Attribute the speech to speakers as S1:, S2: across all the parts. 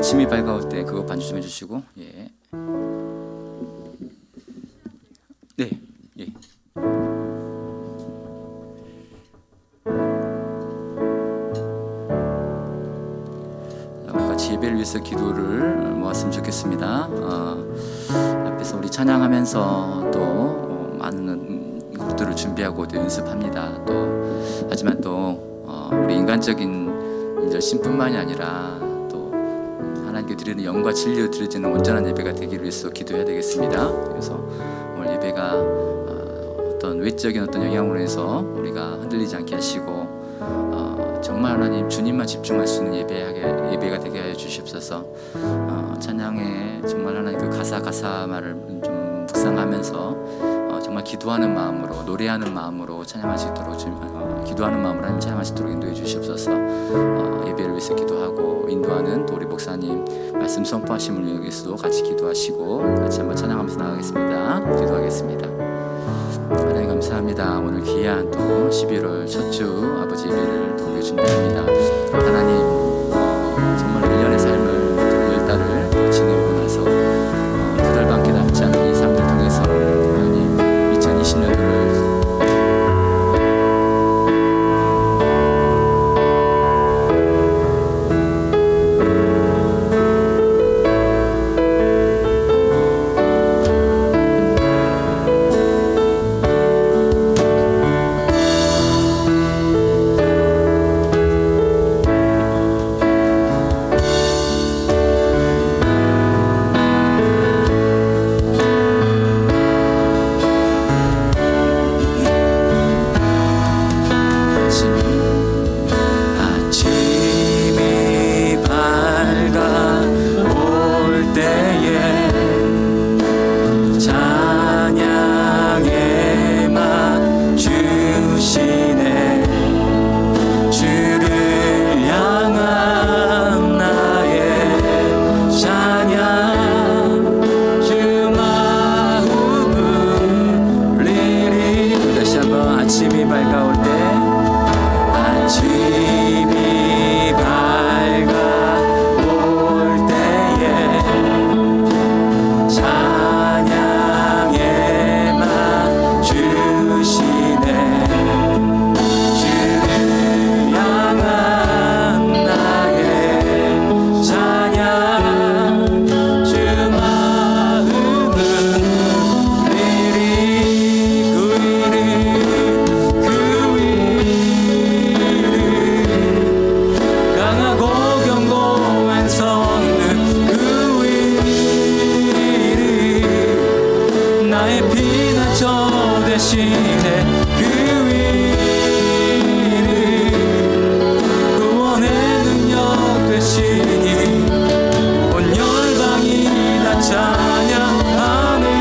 S1: 아침이 밝아올 때 그거 반주 좀 해주시고. 예. 네. 예. 우리 같이 예배를 위해서 기도를 모았으면 좋겠습니다. 앞에서 우리 찬양하면서 또 많은 곡들을 준비하고 또 연습합니다. 또 하지만 또 우리 인간적인 열심뿐만이 아니라 또 하나님께 드리는 영과 진리로 드려지는 온전한 예배가 되기 위해서 기도해야 되겠습니다. 그래서 오늘 예배가 어떤 외적인 어떤 영향으로 해서 우리가 흔들리지 않게 하시고 정말 하나님 주님만 집중할 수 있는 예배가 되게 하여 주시옵소서. 찬양에 정말 하나님 그 가사 말을 좀 묵상하면서 정말 기도하는 마음으로, 노래하는 마음으로 찬양할 수 있도록 기도하는 마음으로 하나님 찬양할 수 있도록 인도해 주시옵소서. 예배를 위해서 기도하고 인도하는 또 우리 목사님 말씀 선포하심을 위해서도 같이 기도하시고 같이 한번 찬양하면서 나가겠습니다. 기도하겠습니다. 하나님 감사합니다. 오늘 귀한 또 11월 첫 주 아버지 예배를 또 우리가 준비합니다. 하나님 정말 1년의 삶을 10달을 지내고 나서 2달밖에 남지 않은 이 삶을 통해서 하나님 2020년도를
S2: 찬양하네.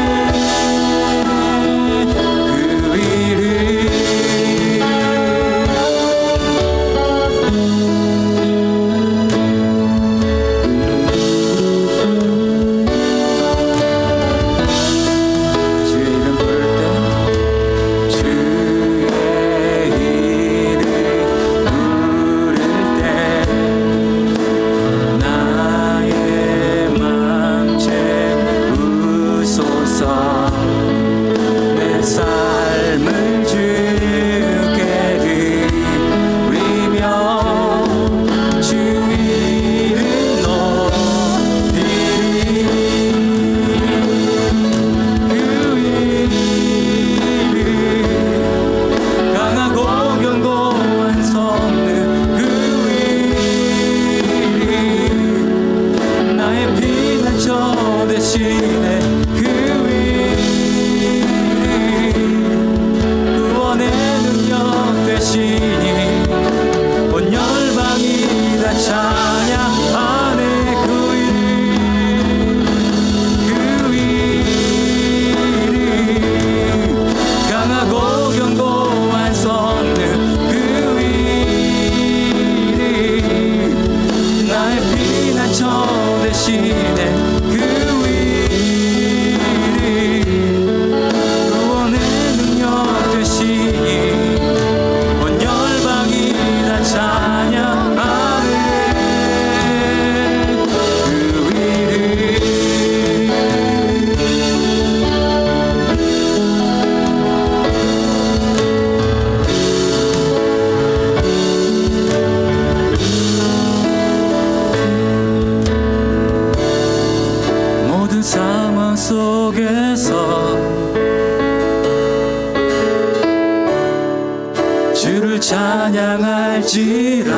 S1: 찬양할지라.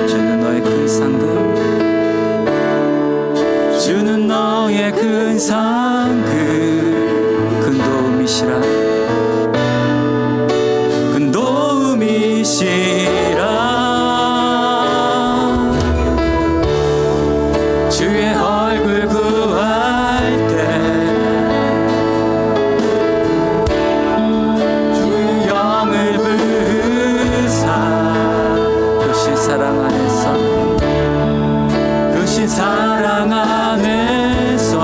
S1: 주는 너의 큰 상급, 주는 너의 큰 상급, 큰 도움이시라, 큰 도움이시라. 주의 얼굴 구할 때 주의 영을 부으사 크신 사랑 안에서, 크신 사랑 안에서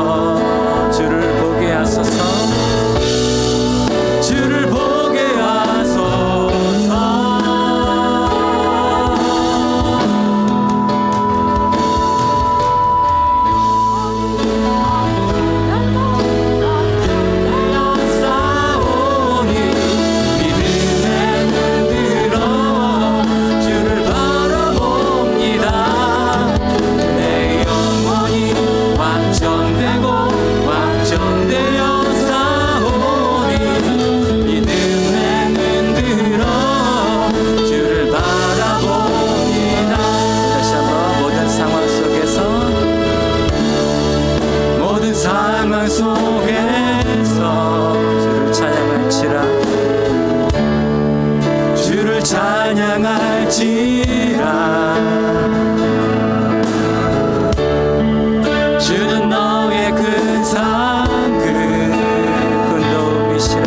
S1: 주를 보게 하소서, 주를 보게 하소서. 싸우니 믿음에 눈들어 주를 바라봅니다. 내 영혼이 완전되고 완전되어 싸우니 믿음에 눈들어 주를 바라봅니다. 다시 한번 모든 상황 속에서, 모든 상황 속에서 주를 찬양할지라, 주를 찬양할지라. 주는 너의 큰 상급, 큰 도움이시라,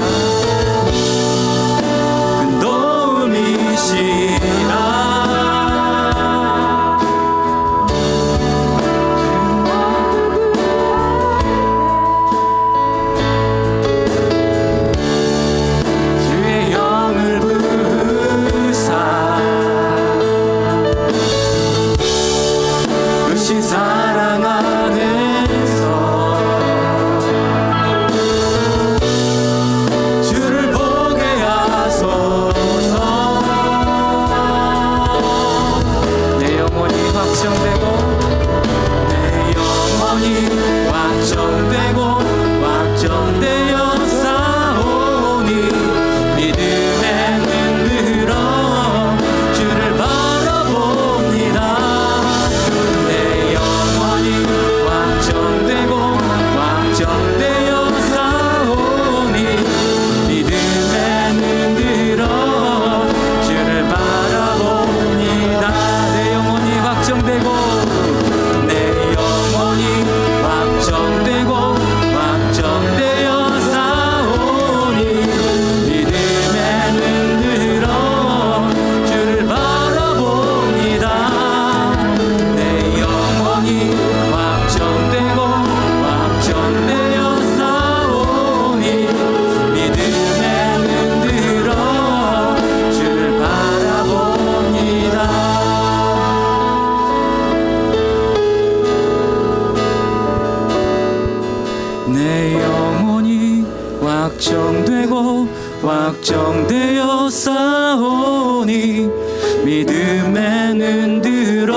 S1: 큰 도움이시라. 주의 영을 부으사 크신 사랑 안에서 주를 보게 하소서. 내 영혼이 확정되고, 내 영혼이 확정되고 확정되어 싸우니 믿음에 눈들어 주를 바라봅니다. 내 영혼이 확정되고 확정되어 싸우니 믿음에 눈들어 주를 바라봅니다. 내 영혼이 확정되고, 내 영혼이 확정되고 확정되어 싸우니 믿음에 눈들어 주를 바라봅니다. 내 영혼이 확정되고 확정되어 싸우니 믿음에 눈들어 주를 바라봅니다. 내 영혼이 확정되고 확정되어 싸우니 믿음에 눈들어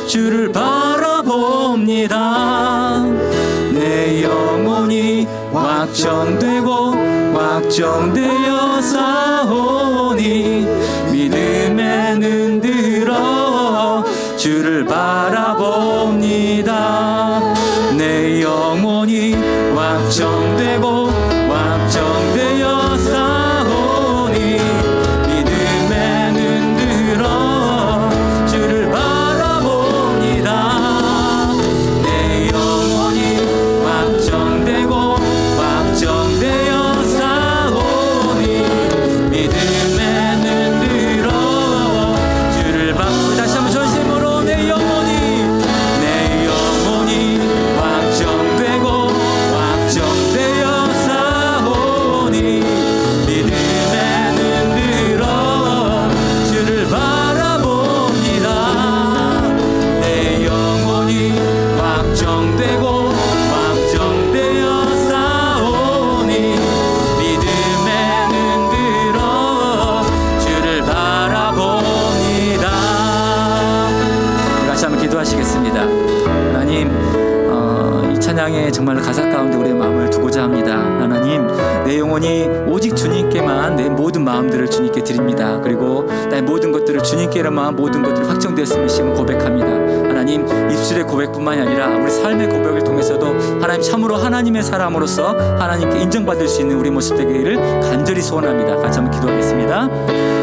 S1: 주를 바라봅니다. 내 영혼이 확정되고 확정되어 싸우니 믿음에 눈들어 주를 바라봅니다. 내 영혼이 확정되고 확정되어 싸우니 믿음에 눈들어 주를 바라봅니다. 내 영혼이 확정되고 확정되어 싸우니 믿음에 눈들어 주를 바라봅니다. 다시 한번 전심으로 내 영혼이 확정되고 확정되어 싸우니 믿음에 눈들어 주를 바라봅니다. 내 영혼이 확정되고 확정되어 싸우니 믿음에 눈들어 주를 바라봅니다. 같이 한번 기도하시겠습니다. 하나님, 이 찬양의 정말 가사 가운데 우리의 마음을 두고자 합니다. 하나님, 내 영혼이
S2: 오직 주님께만 내 모든 마음들을 주님께 드립니다. 그리고 나의 모든 것들을 주님께로만 모든 것들을 확정되었음을 지금 고백합니다. 하나님, 입술의 고백뿐만이 아니라 우리 삶의 고백을 통해서도 하나님 참으로 하나님의 사람으로서 하나님께 인정받을 수 있는 우리 모습 되기를 간절히 소원합니다. 같이 한번 기도하겠습니다.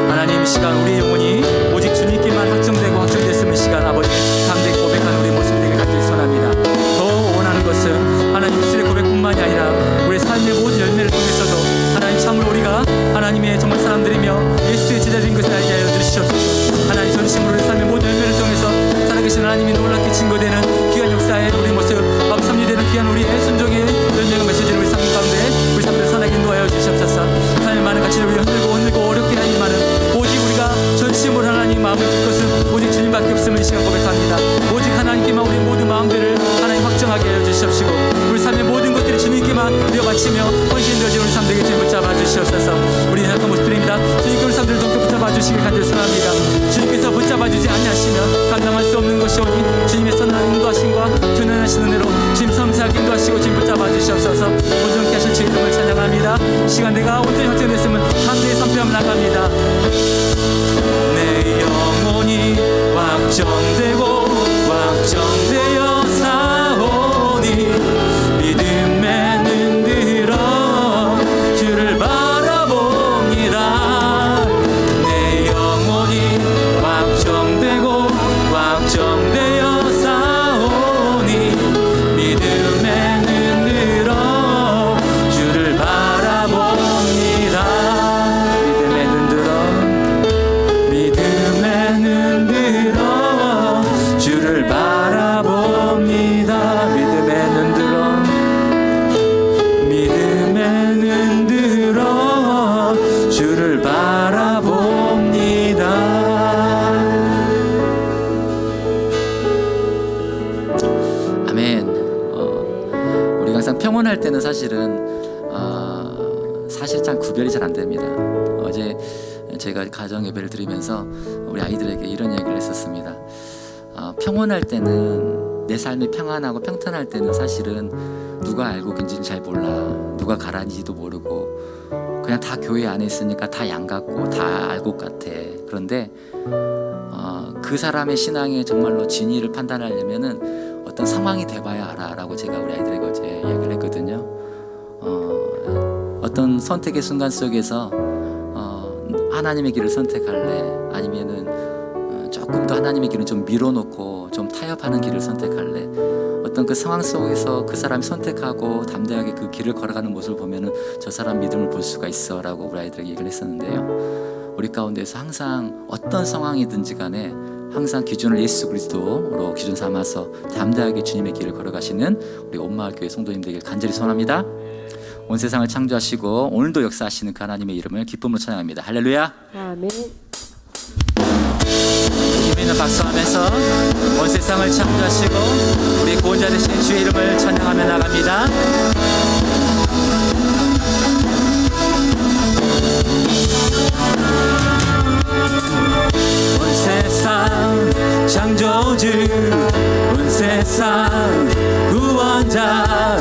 S2: 하나님, 이 시간 우리의 영혼이 오직 주님께만 확정되고 확정됐음을 시간 아버지 담대히 고백하는 우리 모습 되기를 간절히 소원합니다. 더 원하는 것은 하나님 입술의 고백뿐만이 아니라 우리 삶의 모든 열매를 통해서도 하나님 참으로 우리가 하나님의 정말 사람들이며 예수의 제자들인 것을 알게 하여 주시옵소서. 하나님 전심으로 우리 삶의 모든 열매를 통해서 살아계신 하나님이 놀랍게 증거되는 귀한 역사의 우리 모습 아버지 섭리되는 귀한 우리의 순종의 열매가 맺혀지는 우리 삶 가운데 우리 삶을 선하게 인도하여 주시옵소서. 삶의 많은 가치를 우리가 흔들고 어렵게 하지만은 오직 우리가 전심으로 하나님 마음을 줄 것은 오직 주님밖에 없음을 이 시간 고백합니다. 오직 하나님께만 우리 모든 마음들을 하나님 확정하게 하여 주시옵시고 우리 삶의 모든 것들이 주님께만 우리가 바치며 헌신되어진 우리 삶 되게 주님 붙잡아 주시옵소서. 우리 약한 모습들입니다. 주님께 우리 삶들을 동쪽 붙잡아 주시길 간절히 소원합니다. 주님께서 붙잡아 주지 아니하시면 감당할 수 없는 것이 오니 주님의 선한 인도하심과 전능하신 은혜로 주님 섬세하게 인도하시고 주님 붙잡아 주시옵소서. 온전케 하신 주의 이름을 찬양합니다. 시간 내가 온전히 확정됐으면 담대히 선포하며 나갑니다. 내 영혼이 확정되고 확정되어 사오니 믿음에 눈 들어 주를 바라봅니다. 내 영혼이 확정되고 확정되어 사오니 믿음에 눈 들어 주를 바라봅니다. 믿음에 눈 들어 믿음에 눈 들어 주를 바라봅니다. 믿음에 눈 들어 믿음에 눈 들어 주를 바라봅니다.
S1: 아멘. 우리가 항상 평온할 때는 사실상 구별이 잘 안 됩니다. 어제 제가 가정 예배를 드리면서 우리 아이들에게 이런 얘기를 했었습니다. 평온할 때는 내 삶이 평안하고 평탄할 때는 사실은 누가 알고 계신지는 잘 몰라. 누가 가라앉는지도 모르고 그냥 다 교회 안에 있으니까 다 양 같고 다 알고 같아. 그런데 그 사람의 신앙의 정말로 진위를 판단하려면은 어떤 상황이 돼봐야 알아라고 제가 우리 아이들에게 어제 이야기를 했거든요. 어떤 선택의 순간 속에서 하나님의 길을 선택할래? 아니면은 조금 더 하나님의 길을 좀 밀어놓고 좀 타협하는 길을 선택할래? 어떤 그 상황 속에서 그 사람이 선택하고 담대하게 그 길을 걸어가는 모습을 보면은 저 사람 믿음을 볼 수가 있어라고 우리 아이들에게 얘기를 했었는데요. 우리 가운데서 항상 어떤 상황이든지 간에 항상 기준을 예수 그리스도로 기준 삼아서 담대하게 주님의 길을 걸어가시는 우리 온마을 교회 성도님 되길 간절히 소원합니다. 온 세상을 창조하시고 오늘도 역사하시는 그 하나님의 이름을 기쁨으로 찬양합니다. 할렐루야.
S3: 아멘.
S1: 힘 있는 박수하면서 온 세상을 창조하시고 우리 구원자 되신 주의 이름을 찬양하며 나갑니다. 온 세상 창조주 온 세상 구원자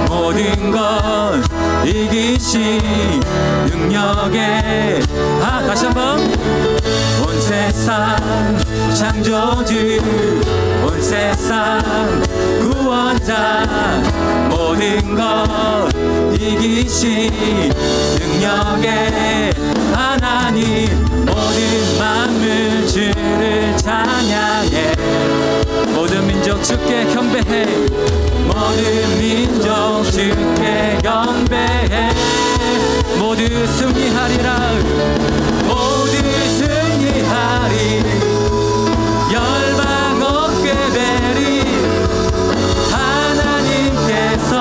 S1: 모든 것 이기신 능력에 다시 한번 온 세상 창조주 온 세상 구원자 모든 것 이기신 능력에 하나님 모든 만물 주를 찬양해 모든 민족 주께 경배해 모든 민족 주께 경배해 모두 승리하리라 모두 승리하리 열방 얻게 되리 하나님께서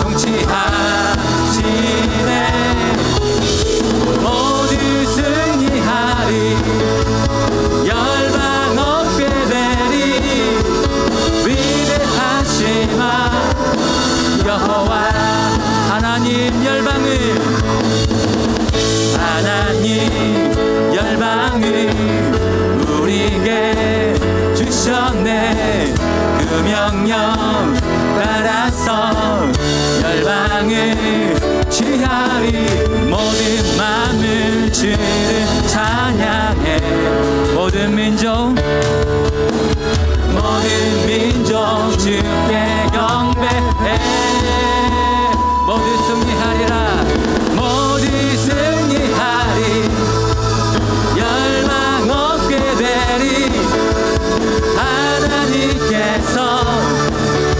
S1: 통치하시네 모두 승리하리 열방 얻게 되리 위대하시마 여호와 하나님 열방을 우리에게 주셨네 그 명령 따라서 열방을
S2: 취하리. 모든 마음을 주를 찬양해. 모든 민족 주께 경배해. 모두 승리하리라. 모두 승리하리. 열망 없게 되리. 하나님께서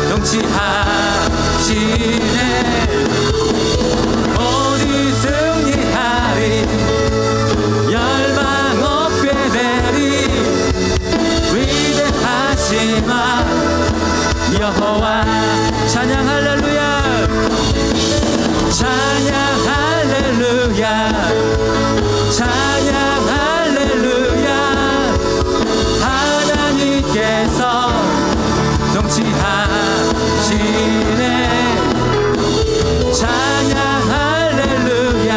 S2: 통치하시네. 모두 승리하리. 열망 없게 되리. 위대하시마 여호와. 찬양 할렐루야. 찬양 할렐루야. 찬양 할렐루야. 하나님께서 통치하시네. 찬양 할렐루야.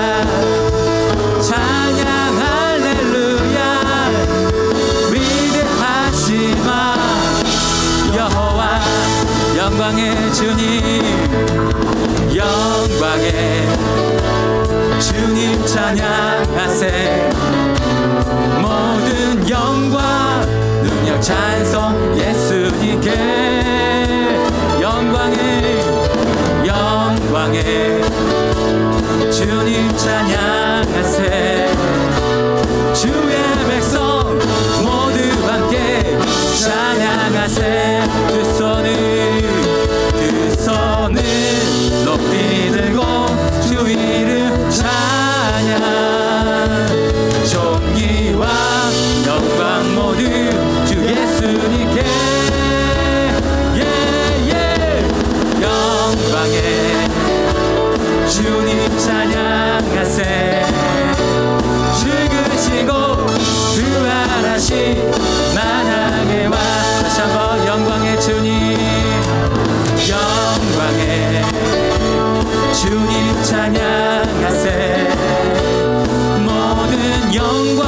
S2: 찬양 할렐루야. 위대하시마 여호와. 영광의 주님, 영광의 주님 찬양하세. 모든 영광 능력 찬송 예수님께. 영광의 주님 찬양하세. 주의 백성 모두 함께 찬양하세. 두 손을 높이 들고 주 이름 찬양. 존귀와 영광 모두 주 예수님께. 영광의 주님 찬양하세. 죽으시고 부활하신 만왕의 왕. 다시 한번 영광의 주님, 영광의 주님 찬양하세. 모든 영광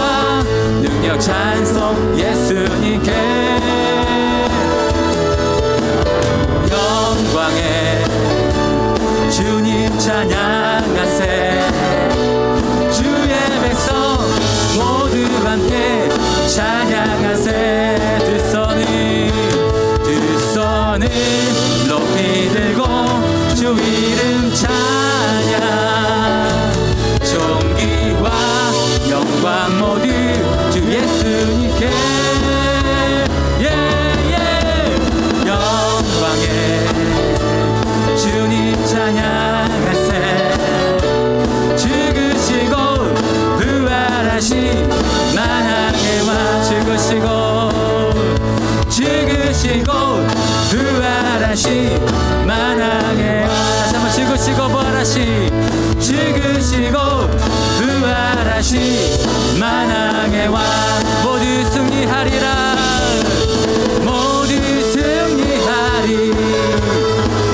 S2: 능력 찬송 예수님께. 영광의 주님 찬양하세. 주의 백성 모두 함께 찬양하세. 두 손을 높이 들고 주 이름 찬양. 존귀와 영광 모두 주 예수님께. 영광의 주님 찬양하세. 죽으시고 부활하신 만왕의 왕. 죽으시고 부활하신 만왕의 왕. 다시 한번 죽으시고 부활하신 만왕의 왕. 모두 승리하리라. 모두 승리하리.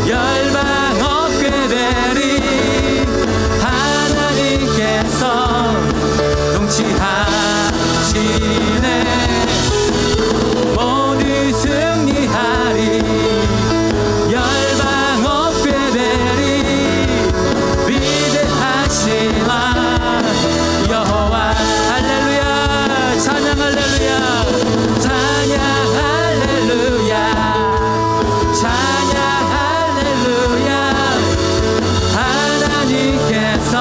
S2: 열방 없게 되리. 하나님께서 통치하시네. 모두 승리하리. 열방 없게 되리. 위대하시마 여호와. 할렐루야. 찬양 할렐루야. 찬양 할렐루야. 찬양 할렐루야. 하나님께서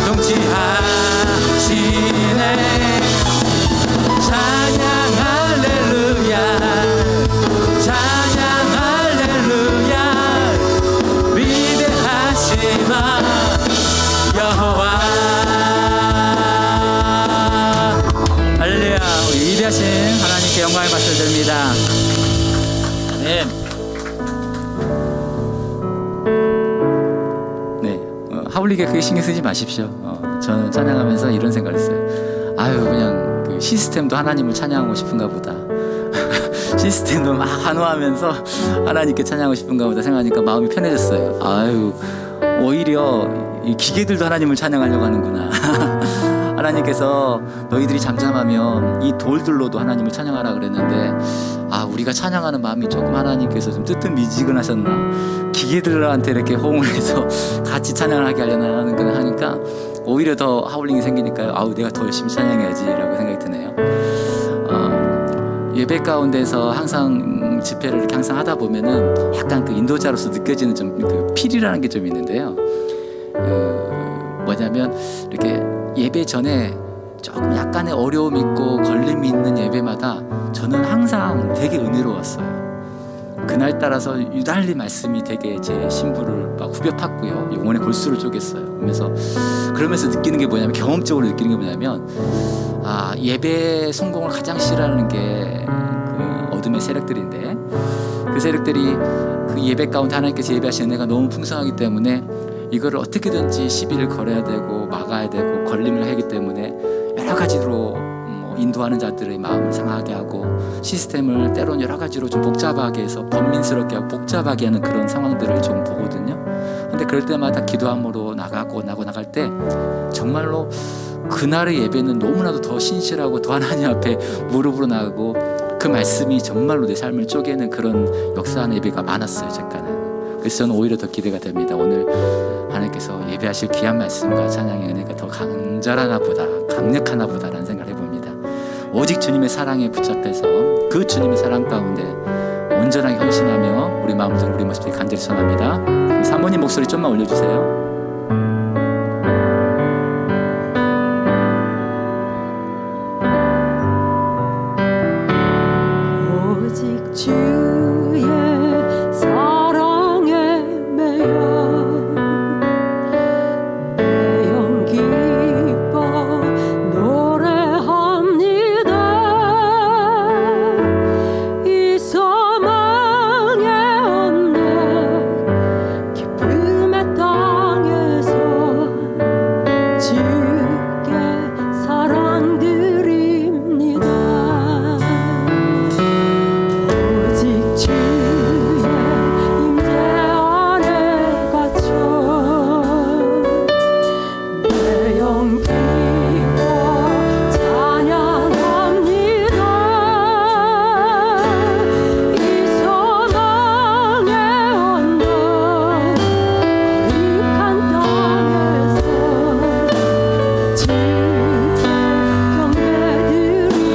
S2: 통치하시네. 찬양 할렐루야. 찬양 할렐루야. 위대하시마 여호와. 할렐루야. 우리 위대하신 하나님께 영광의 박수를 드립니다. 네, 하울리게 그게 신경 쓰지 마십시오. 저는 찬양하면서 이런 생각을 했어요. 아유, 그냥 그 시스템도 하나님을 찬양하고 싶은가 보다. 시스템도 막 환호하면서 하나님께 찬양하고 싶은가 보다 생각하니까 마음이 편해졌어요. 아유, 오히려 이 기계들도 하나님을 찬양하려고 하는구나. 하나님께서 너희들이 잠잠하면 이 돌들로도 하나님을 찬양하라 그랬는데, 아, 우리가 찬양하는 마음이 조금 하나님께서 좀 뜨뜻미지근하셨나. 기계들한테 이렇게 호응을 해서 같이 찬양을 하게 하려는 걸 하니까 오히려 더 하울링이 생기니까요. 아우, 내가 더 열심히 찬양해야지라고 생각이 드네요. 예배 가운데서 항상 집회를 이렇게 항상 하다 보면은 약간 그 인도자로서 느껴지는 좀 그 필이라는 게 좀 있는데요. 뭐냐면 이렇게 예배 전에 조금 약간의 어려움 있고 걸림이 있는 예배마다 저는 항상 되게 은혜로웠어요. 그날 따라서 유달리 말씀이 되게 제 심부를 막 후벼 팠고요. 영혼의 골수를 쪼갰어요. 그러면서 느끼는 게 뭐냐면, 경험적으로 느끼는 게 뭐냐면, 예배 성공을 가장 싫어하는 게 그 어둠의 세력들인데, 그 세력들이 그 예배 가운데 하나님께서 예배하시는 은혜가 너무 풍성하기 때문에 이거를 어떻게든지 시비를 걸어야 되고 막아야 되고 걸림을 하기 때문에 여러 가지로 인도하는 자들의 마음을 상하게 하고 시스템을 때론 여러 가지로 좀 복잡하게 해서 번민스럽게 하고 복잡하게 하는 그런 상황들을 좀 보거든요. 근데 그럴 때마다 기도함으로 나갈 때 정말로 그날의 예배는 너무나도 더 신실하고 더 하나님 앞에 무릎으로 나가고 그 말씀이 정말로 내 삶을 쪼개는 그런 역사하는 예배가 많았어요, 제가는. 그래서 저는 오히려 더 기대가 됩니다. 오늘 하나님께서 예배하실 귀한 말씀과 찬양의 은혜가 더 강렬하나 보다, 강력하나 보다라는 생각을 해봅니다. 오직 주님의 사랑에 붙잡혀서 그 주님의 사랑 가운데 온전하게 헌신하며 우리 마음을 우리 모습을 간절히 선합니다. 사모님 목소리 좀만 올려주세요.
S3: 오직 주의 사랑에 매여 내 영 기뻐 노래합니다. 이 소망의 언덕 기쁨의 땅에서 주께 사랑 드립니다. 오직 주의 임재 안에 갇혀 내 영 기뻐 찬양합니다. 이 소망의 언덕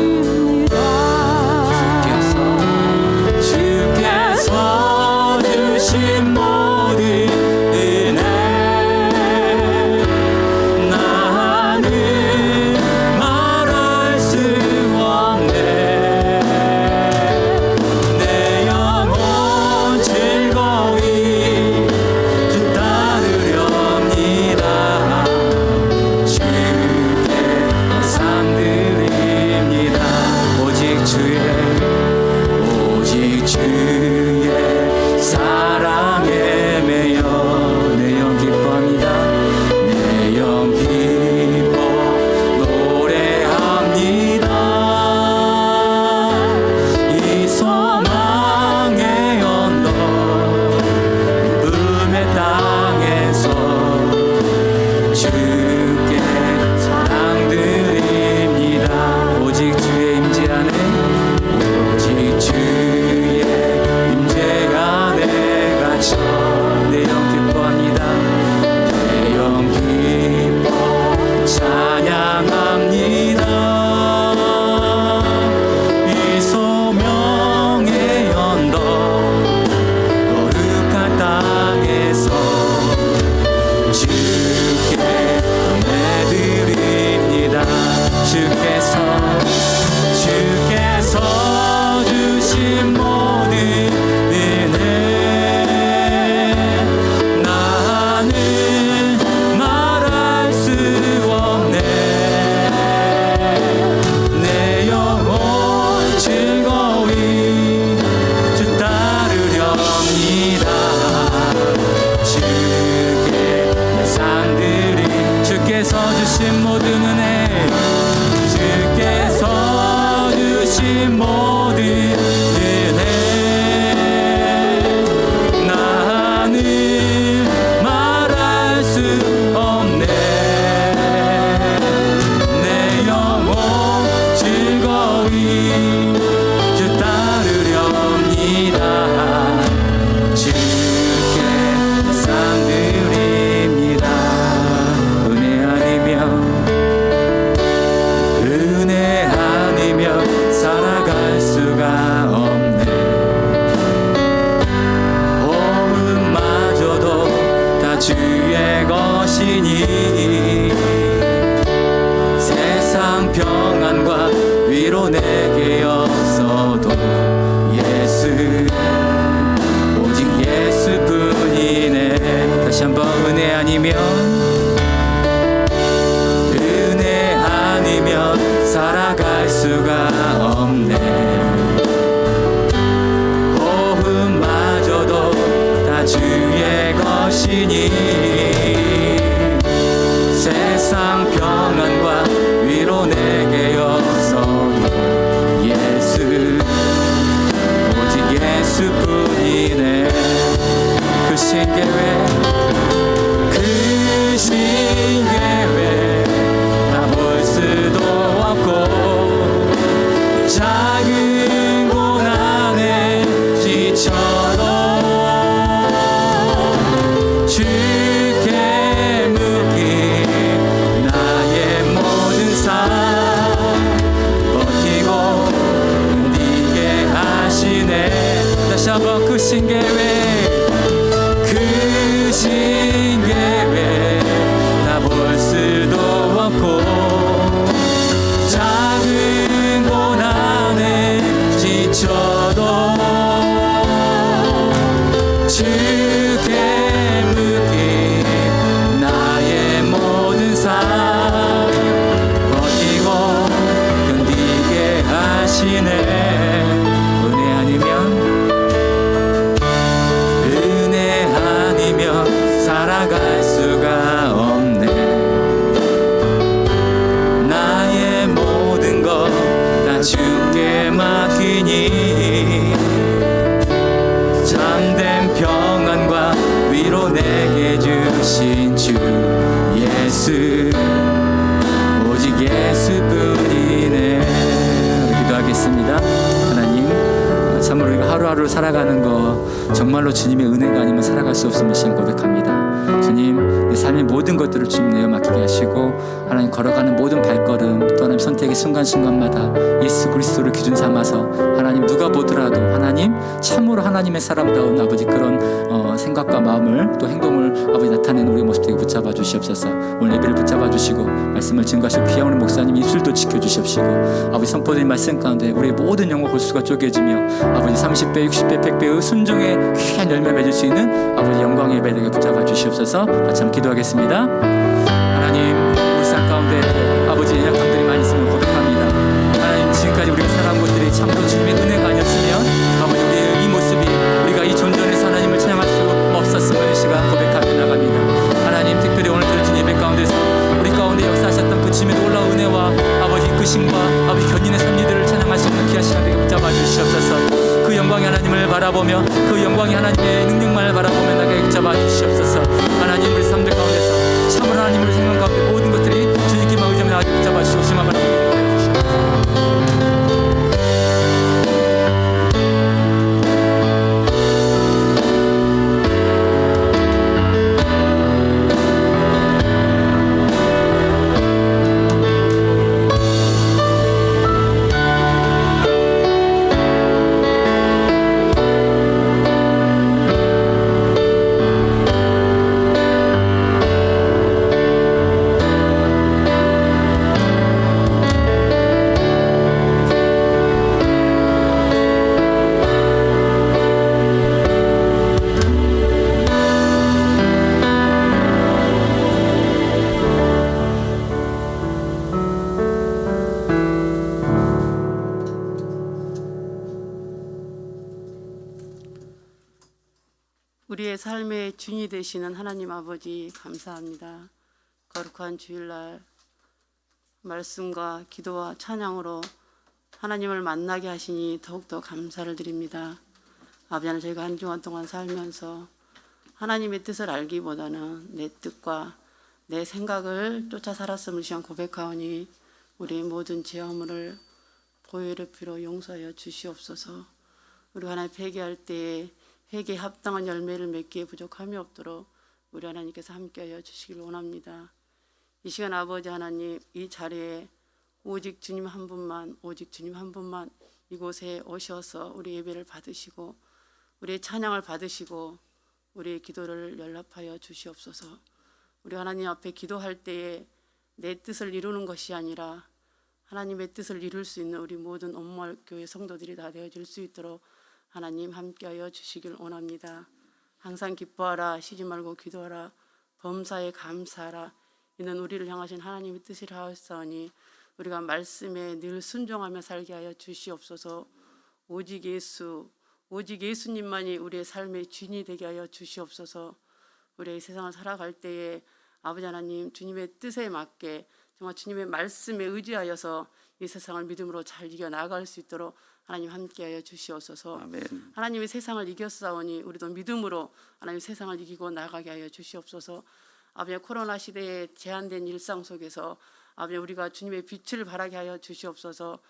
S3: 거룩한 땅에서 주께 경배드립니다.
S2: 주께서 주신 모든 은혜 나는 말할 수 없네. 내 영혼 즐거이 주 따르렵니다. 주께 상드립니다. 오직 주의 사랑에 매여 내 영 기뻐합니다. 내 영 기뻐 노래합니다. 이 소망의 언덕 기쁨의 땅에서 주께 사랑 드립니다. 오직 주의 임재 안에 오직 주의 임재가 내가 내 영 기뻐합니다. 내 영 기뻐 찬양합니다. 이 소명의 언덕 거룩한 땅에서 주께 내드립니다. 주께서 주신 모든 은혜 나는 말할 수 없네. 내 영혼 즐거이 주 따르렵니다. 주께 상드리 주께서 주신 모든 은혜 주께서 주신 모든 은혜 나는 말할 수 없네. 내 영혼 즐거이 주 따르렵니다. 주께 크신 계획 크신 계획 다 볼 수도 없고 작은 고난에 지쳐도 주께 묻기 나의 모든 삶 버티고 견디게 하시네. 은혜 아니면 살아갈 수가 없네. 나의 모든 것 다 주께 맡기니 참된 평안과 위로 내게 주신 주 예수 오직 예수뿐이네. 기도하겠습니다. 하나님, 참으로 우리가 하루하루 살아가는 거 정말로 주님의 은혜가 아니면 살아갈 수 없음을 시간 고백합니다. 주님, 내 삶의 모든 것들을 주님 내어 맡기게 하시고 하나님 걸어가는 모든 발걸음 또 하나님 선택의 순간순간마다 예수 그리스도를 기준 삼아서 하나님 누가 보더라도 하나님 참으로 하나님의 사람다운 아버지 그런 생각과 마음을 또 행동을 아버지 나타내는 우리의 모습 되게 붙잡아 주시옵소서. 오늘 예배를 붙잡아 주시고 말씀을 증거하시고 귀한 우리 목사님 입술도 지켜주시옵시고 아버지 선포드린 말씀 가운데 우리의 모든 영혼 골수가 쪼개지며 아버지 30배 60배 100배의 순종의 귀한 열매 맺을 수 있는 아버지 영광의 예배 되게 붙잡아 주시옵소서. 같이 한번 기도하겠습니다. 하나님, 우리 삶 가운데 아버지 연약함들이 많이 있음을 고백합니다. 하나님, 지금까지 우리가 살아온 것들이 참으로 주님의 은혜가 아니었으면 아버지 우리의 이 모습이 우리가 이 존전에서 하나님을 찬양할 수 없었음을 이 시간 고백하며 나갑니다. 하나님, 특별히 오늘 들어준 예배 가운데서 우리 가운데 역사하셨던 그 주님의 놀라운 은혜와 아버지 이끄심과 아버지 견인의 섭리들을 찬양할 수 없는 귀한 시간 되게 붙잡아 주시옵소서. 그 영광의 하나님을 바라보며 그 영광의 하나님의 능력만을 바라보며 나게 붙잡아 주시옵소서. 하나님, 우리 삶들 가운데서 참으로 하나님을 생각 가운데 모든 것들이 주님께만 의지하며 나게 붙잡아 주시옵시면 바랍니다.
S4: 우리의 삶의 주인이 되시는 하나님 아버지 감사합니다. 거룩한 주일날 말씀과 기도와 찬양으로 하나님을 만나게 하시니 더욱더 감사를 드립니다. 아버지 하나님, 저희가 한 주간 동안 살면서 하나님의 뜻을 알기보다는 내 뜻과 내 생각을 쫓아 살았음을 시간 고백하오니 우리의 모든 죄 허물을 보혈의 피로 용서하여 주시옵소서. 우리 하나님 회개할 때에 회개에 합당한 열매를 맺기에 부족함이 없도록 우리 하나님께서 함께하여 주시길 원합니다. 이 시간 아버지 하나님, 이 자리에 오직 주님 한 분만, 오직 주님 한 분만 이곳에 오셔서 우리 예배를 받으시고 우리의 찬양을 받으시고 우리의 기도를 연락하여 주시옵소서. 우리 하나님 앞에 기도할 때에 내 뜻을 이루는 것이 아니라 하나님의 뜻을 이룰 수 있는 우리 모든 온마을 교회 성도들이 다 되어질 수 있도록 하나님 함께하여 주시길 원합니다. 항상 기뻐하라, 쉬지 말고 기도하라, 범사에 감사하라. 이는 우리를 향하신 하나님의 뜻이라 하였사오니 우리가 말씀에 늘 순종하며 살게 하여 주시옵소서. 오직 예수님만이 우리의 삶의 주인이 되게 하여 주시옵소서. 우리의 세상을 살아갈 때에 아버지 하나님, 주님의 뜻에 맞게 정말 주님의 말씀에 의지하여서 이 세상을 믿음으로 잘 이겨나갈 수 있도록 하나님 함께하여 주시옵소서.
S1: 아멘.
S4: 하나님의 세상을 이겼사오니 우리도 믿음으로 하나님 세상을 이기고 나가게 하여 주시옵소서. 아버지, 코로나 시대에 제한된 일상 속에서 아버지 우리가 주님의 빛을 발하게 하여 주시옵소서.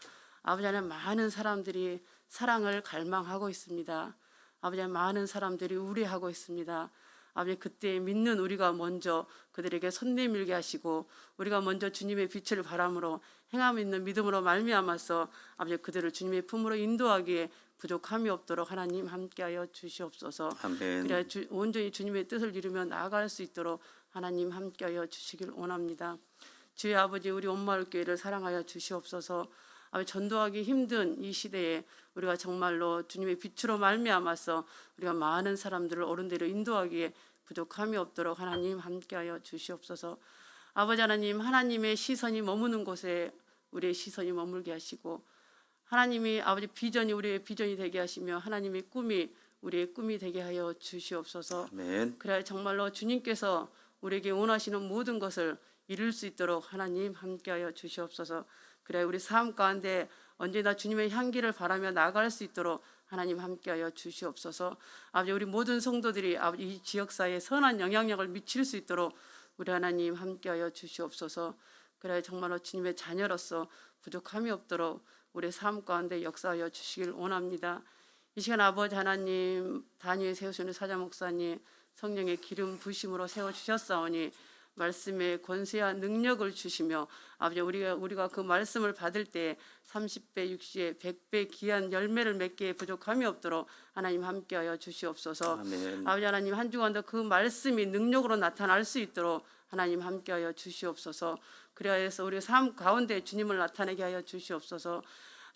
S4: 아버지 하나님, 많은 사람들이 사랑을 갈망하고 있습니다. 아버지, 많은 사람들이 우려하고 있습니다. 아버지, 그때 믿는 우리가 먼저 그들에게 손 내밀게 하시고 우리가 먼저 주님의 빛을 바람으로 행함 있는 믿음으로 말미암아서 아버지 그들을 주님의 품으로 인도하기에 부족함이 없도록 하나님 함께하여 주시옵소서.
S5: 아멘.
S4: 그래야 온전히 주님의 뜻을 이루며 나아갈 수 있도록 하나님 함께하여 주시길 원합니다. 주의 아버지, 우리 온마을 교회를 사랑하여 주시옵소서. 아버지, 전도하기 힘든 이 시대에 우리가 정말로 주님의 빛으로 말미암아서 우리가 많은 사람들을 옳은 대로 인도하기에 부족함이 없도록 하나님 함께하여 주시옵소서. 아버지 하나님, 하나님의 시선이 머무는 곳에 우리의 시선이 머물게 하시고, 하나님이 아버지 비전이 우리의 비전이 되게 하시며, 하나님의 꿈이 우리의 꿈이 되게 하여 주시옵소서.
S5: 아멘.
S4: 그래야 정말로 주님께서 우리에게 원하시는 모든 것을 이룰 수 있도록 하나님 함께하여 주시옵소서. 그래야 우리 삶 가운데 언제나 주님의 향기를 바라며 나아갈 수 있도록 하나님 함께하여 주시옵소서. 아버지, 우리 모든 성도들이 아버지 이 지역사회에 선한 영향력을 미칠 수 있도록 우리 하나님 함께하여 주시옵소서. 그래야 정말로 주님의 자녀로서 부족함이 없도록 우리 삶 가운데 역사하여 주시길 원합니다. 이 시간 아버지 하나님, 단위에 세우시는 사자 목사님 성령의 기름 부심으로 세워주셨사오니 말씀의 권세와 능력을 주시며, 아버지 우리가 그 말씀을 받을 때 30배, 60배, 100배 귀한 열매를 맺기에 부족함이 없도록 하나님 함께하여 주시옵소서.
S5: 아멘.
S4: 아버지 하나님, 한 주간도 그 말씀이 능력으로 나타날 수 있도록 하나님 함께하여 주시옵소서. 그래야 해서 우리 삶 가운데 주님을 나타내게 하여 주시옵소서.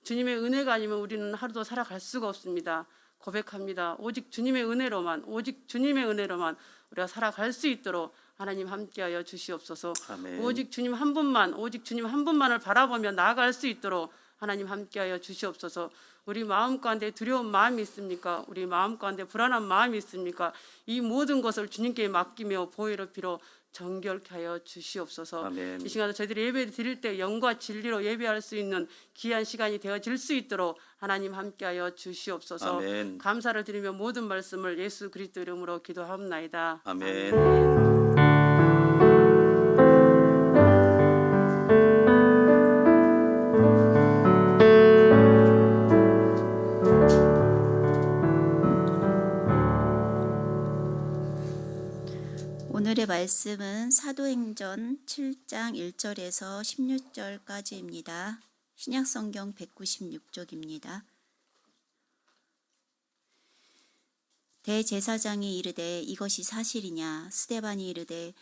S4: 주님의 은혜가 아니면 우리는 하루도 살아갈 수가 없습니다. 고백합니다. 오직 주님의 은혜로만, 오직 주님의 은혜로만 우리가 살아갈 수 있도록 하나님 함께하여 주시옵소서.
S5: 아멘.
S4: 오직 주님 한 분만, 오직 주님 한 분만을 바라보며 나아갈 수 있도록 하나님 함께하여 주시옵소서. 우리 마음 가운데 두려운 마음이 있습니까? 우리 마음 가운데 불안한 마음이 있습니까? 이 모든 것을 주님께 맡기며 보혈을 빌어 정결케 하여 주시옵소서.
S5: 아멘.
S4: 이 시간에 저희들이 예배 드릴 때 영과 진리로 예배할 수 있는 귀한 시간이 되어질 수 있도록 하나님 함께하여 주시옵소서.
S5: 아멘.
S4: 감사를 드리며 모든 말씀을 예수 그리스도 이름으로 기도하옵나이다.
S5: 아멘.
S6: 오늘의 말씀은 사도행전 7장 1절에서 16절까지입니다. 신약성경 196쪽입니다. 대제사장이 이르되 이것이 사실이냐? 스데반이 이르되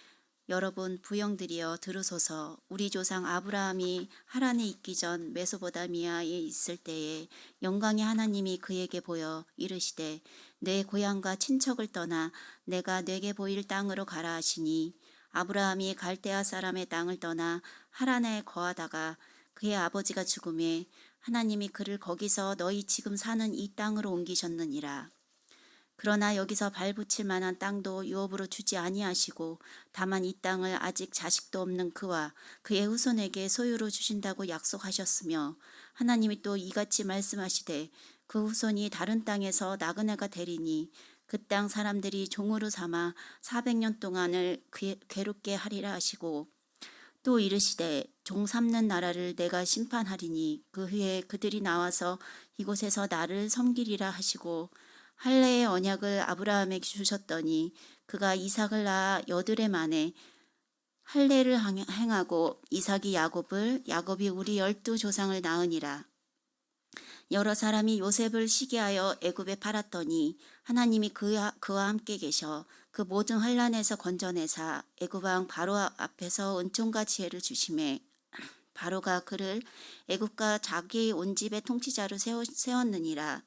S6: 여러분 부형들이여 들으소서. 우리 조상 아브라함이 하란에 있기 전 메소포타미아에 있을 때에 영광의 하나님이 그에게 보여 이르시되 내 고향과 친척을 떠나 내가 내게 보일 땅으로 가라 하시니, 아브라함이 갈대아 사람의 땅을 떠나 하란에 거하다가 그의 아버지가 죽음에 하나님이 그를 거기서 너희 지금 사는 이 땅으로 옮기셨느니라. 그러나 여기서 발붙일 만한 땅도 유업으로 주지 아니하시고 다만 이 땅을 아직 자식도 없는 그와 그의 후손에게 소유로 주신다고 약속하셨으며, 하나님이 또 이같이 말씀하시되 그 후손이 다른 땅에서 나그네가 되리니 그 땅 사람들이 종으로 삼아 400년 동안을 괴롭게 하리라 하시고, 또 이르시되 종 삼는 나라를 내가 심판하리니 그 후에 그들이 나와서 이곳에서 나를 섬기리라 하시고, 할례의 언약을 아브라함에게 주셨더니 그가 이삭을 낳아 8해 만에 할례를 행하고 이삭이 야곱을, 야곱이 우리 12조상을 낳으니라. 여러 사람이 요셉을 시기하여 애굽에 팔았더니 하나님이 그와 함께 계셔 그 모든 환난에서 건져내사 애굽 왕 바로 앞에서 은총과 지혜를 주시매, 바로가 그를 애굽과 자기 온 집의 통치자로 세웠느니라.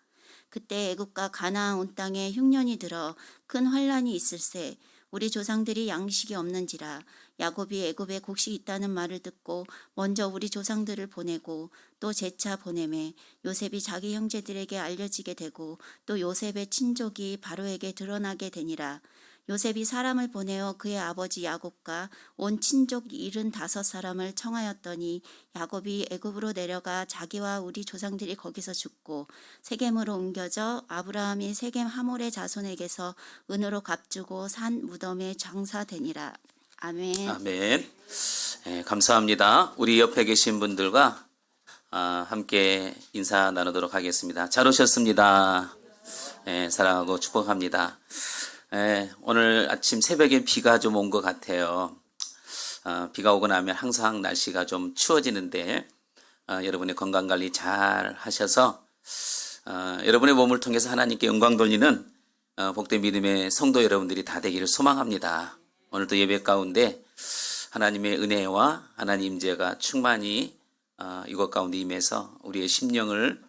S6: 그때 애굽과 가나안 온 땅에 흉년이 들어 큰 환난이 있을세 우리 조상들이 양식이 없는지라. 야곱이 애굽에 곡식이 있다는 말을 듣고 먼저 우리 조상들을 보내고 또 재차 보내매 요셉이 자기 형제들에게 알려지게 되고 또 요셉의 친족이 바로에게 드러나게 되니라. 요셉이 사람을 보내어 그의 아버지 야곱과 온 친족 75사람을 청하였더니 야곱이 애굽으로 내려가 자기와 우리 조상들이 거기서 죽고 세겜으로 옮겨져 아브라함이 세겜 하몰의 자손에게서 은으로 값주고 산 무덤에 장사되니라. 아멘.
S5: 아멘. 네, 감사합니다. 우리 옆에 계신 분들과 함께 인사 나누도록 하겠습니다. 잘 오셨습니다. 네, 사랑하고 축복합니다. 네, 오늘 아침 새벽에 비가 좀 온 것 같아요. 비가 오고 나면 항상 날씨가 좀 추워지는데 여러분의 건강관리 잘 하셔서 여러분의 몸을 통해서 하나님께 영광 돌리는 복된 믿음의 성도 여러분들이 다 되기를 소망합니다. 오늘도 예배 가운데 하나님의 은혜와 하나님 임재가 충만히 이것 가운데 임해서 우리의 심령을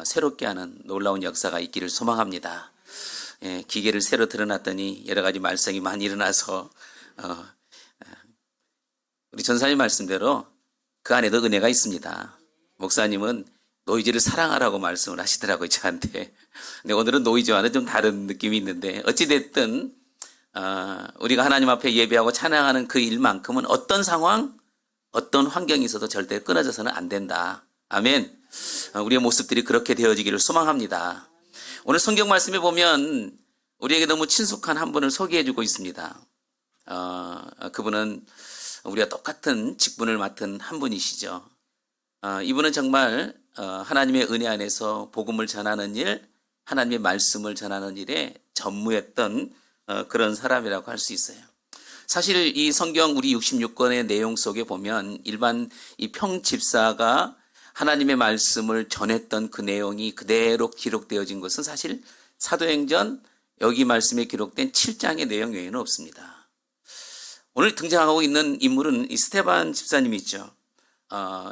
S5: 새롭게 하는 놀라운 역사가 있기를 소망합니다. 예, 기계를 새로 드러났더니 여러 가지 말썽이 많이 일어나서 우리 전사님 말씀대로 그 안에도 은혜가 있습니다. 목사님은 노이즈를 사랑하라고 말씀을 하시더라고요, 저한테. 근데 오늘은 노이즈와는 좀 다른 느낌이 있는데 어찌됐든 우리가 하나님 앞에 예배하고 찬양하는 그 일만큼은 어떤 상황, 어떤 환경이 있어도 절대 끊어져서는 안 된다. 아멘. 우리의 모습들이 그렇게 되어지기를 소망합니다. 오늘 성경 말씀에 보면 우리에게 너무 친숙한 한 분을 소개해주고 있습니다. 그분은 우리가 똑같은 직분을 맡은 한 분이시죠. 이분은 정말 하나님의 은혜 안에서 복음을 전하는 일, 하나님의 말씀을 전하는 일에 전무했던 그런 사람이라고 할 수 있어요. 사실 이 성경 우리 66권의 내용 속에 보면 일반 이 평집사가 하나님의 말씀을 전했던 그 내용이 그대로 기록되어진 것은 사실 사도행전 여기 말씀에 기록된 7장의 내용 외에는 없습니다. 오늘 등장하고 있는 인물은 이 스데반 집사님이죠.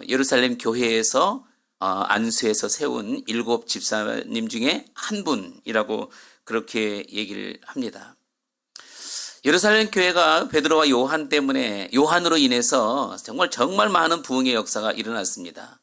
S5: 예루살렘 교회에서 안수해서 세운 7 집사님 중에 한 분이라고 그렇게 얘기를 합니다. 예루살렘 교회가 베드로와 요한 때문에 요한으로 인해서 정말 많은 부흥의 역사가 일어났습니다.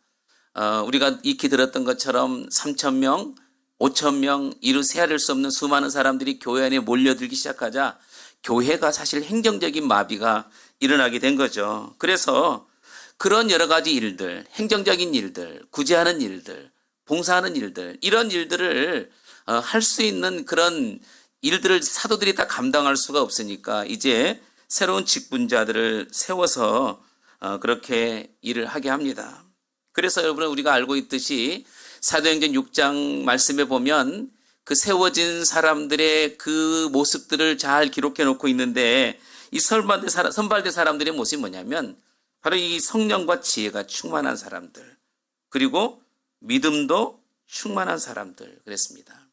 S5: 우리가 익히 들었던 것처럼 3,000명, 5,000명 이루 세아릴 수 없는 수많은 사람들이 교회 안에 몰려들기 시작하자 교회가 사실 행정적인 마비가 일어나게 된 거죠. 그래서 그런 여러 가지 일들, 행정적인 일들, 구제하는 일들, 봉사하는 일들, 이런 일들을 할 수 있는 그런 일들을 사도들이 다 감당할 수가 없으니까 이제 새로운 직분자들을 세워서 그렇게 일을 하게 합니다. 그래서 여러분 우리가 알고 있듯이 사도행전 6장 말씀에 보면 그 세워진 사람들의 그 모습들을 잘 기록해 놓고 있는데 이 선발된 사람들의 모습이 뭐냐면 바로 이 성령과 지혜가 충만한 사람들, 그리고 믿음도 충만한 사람들 그랬습니다.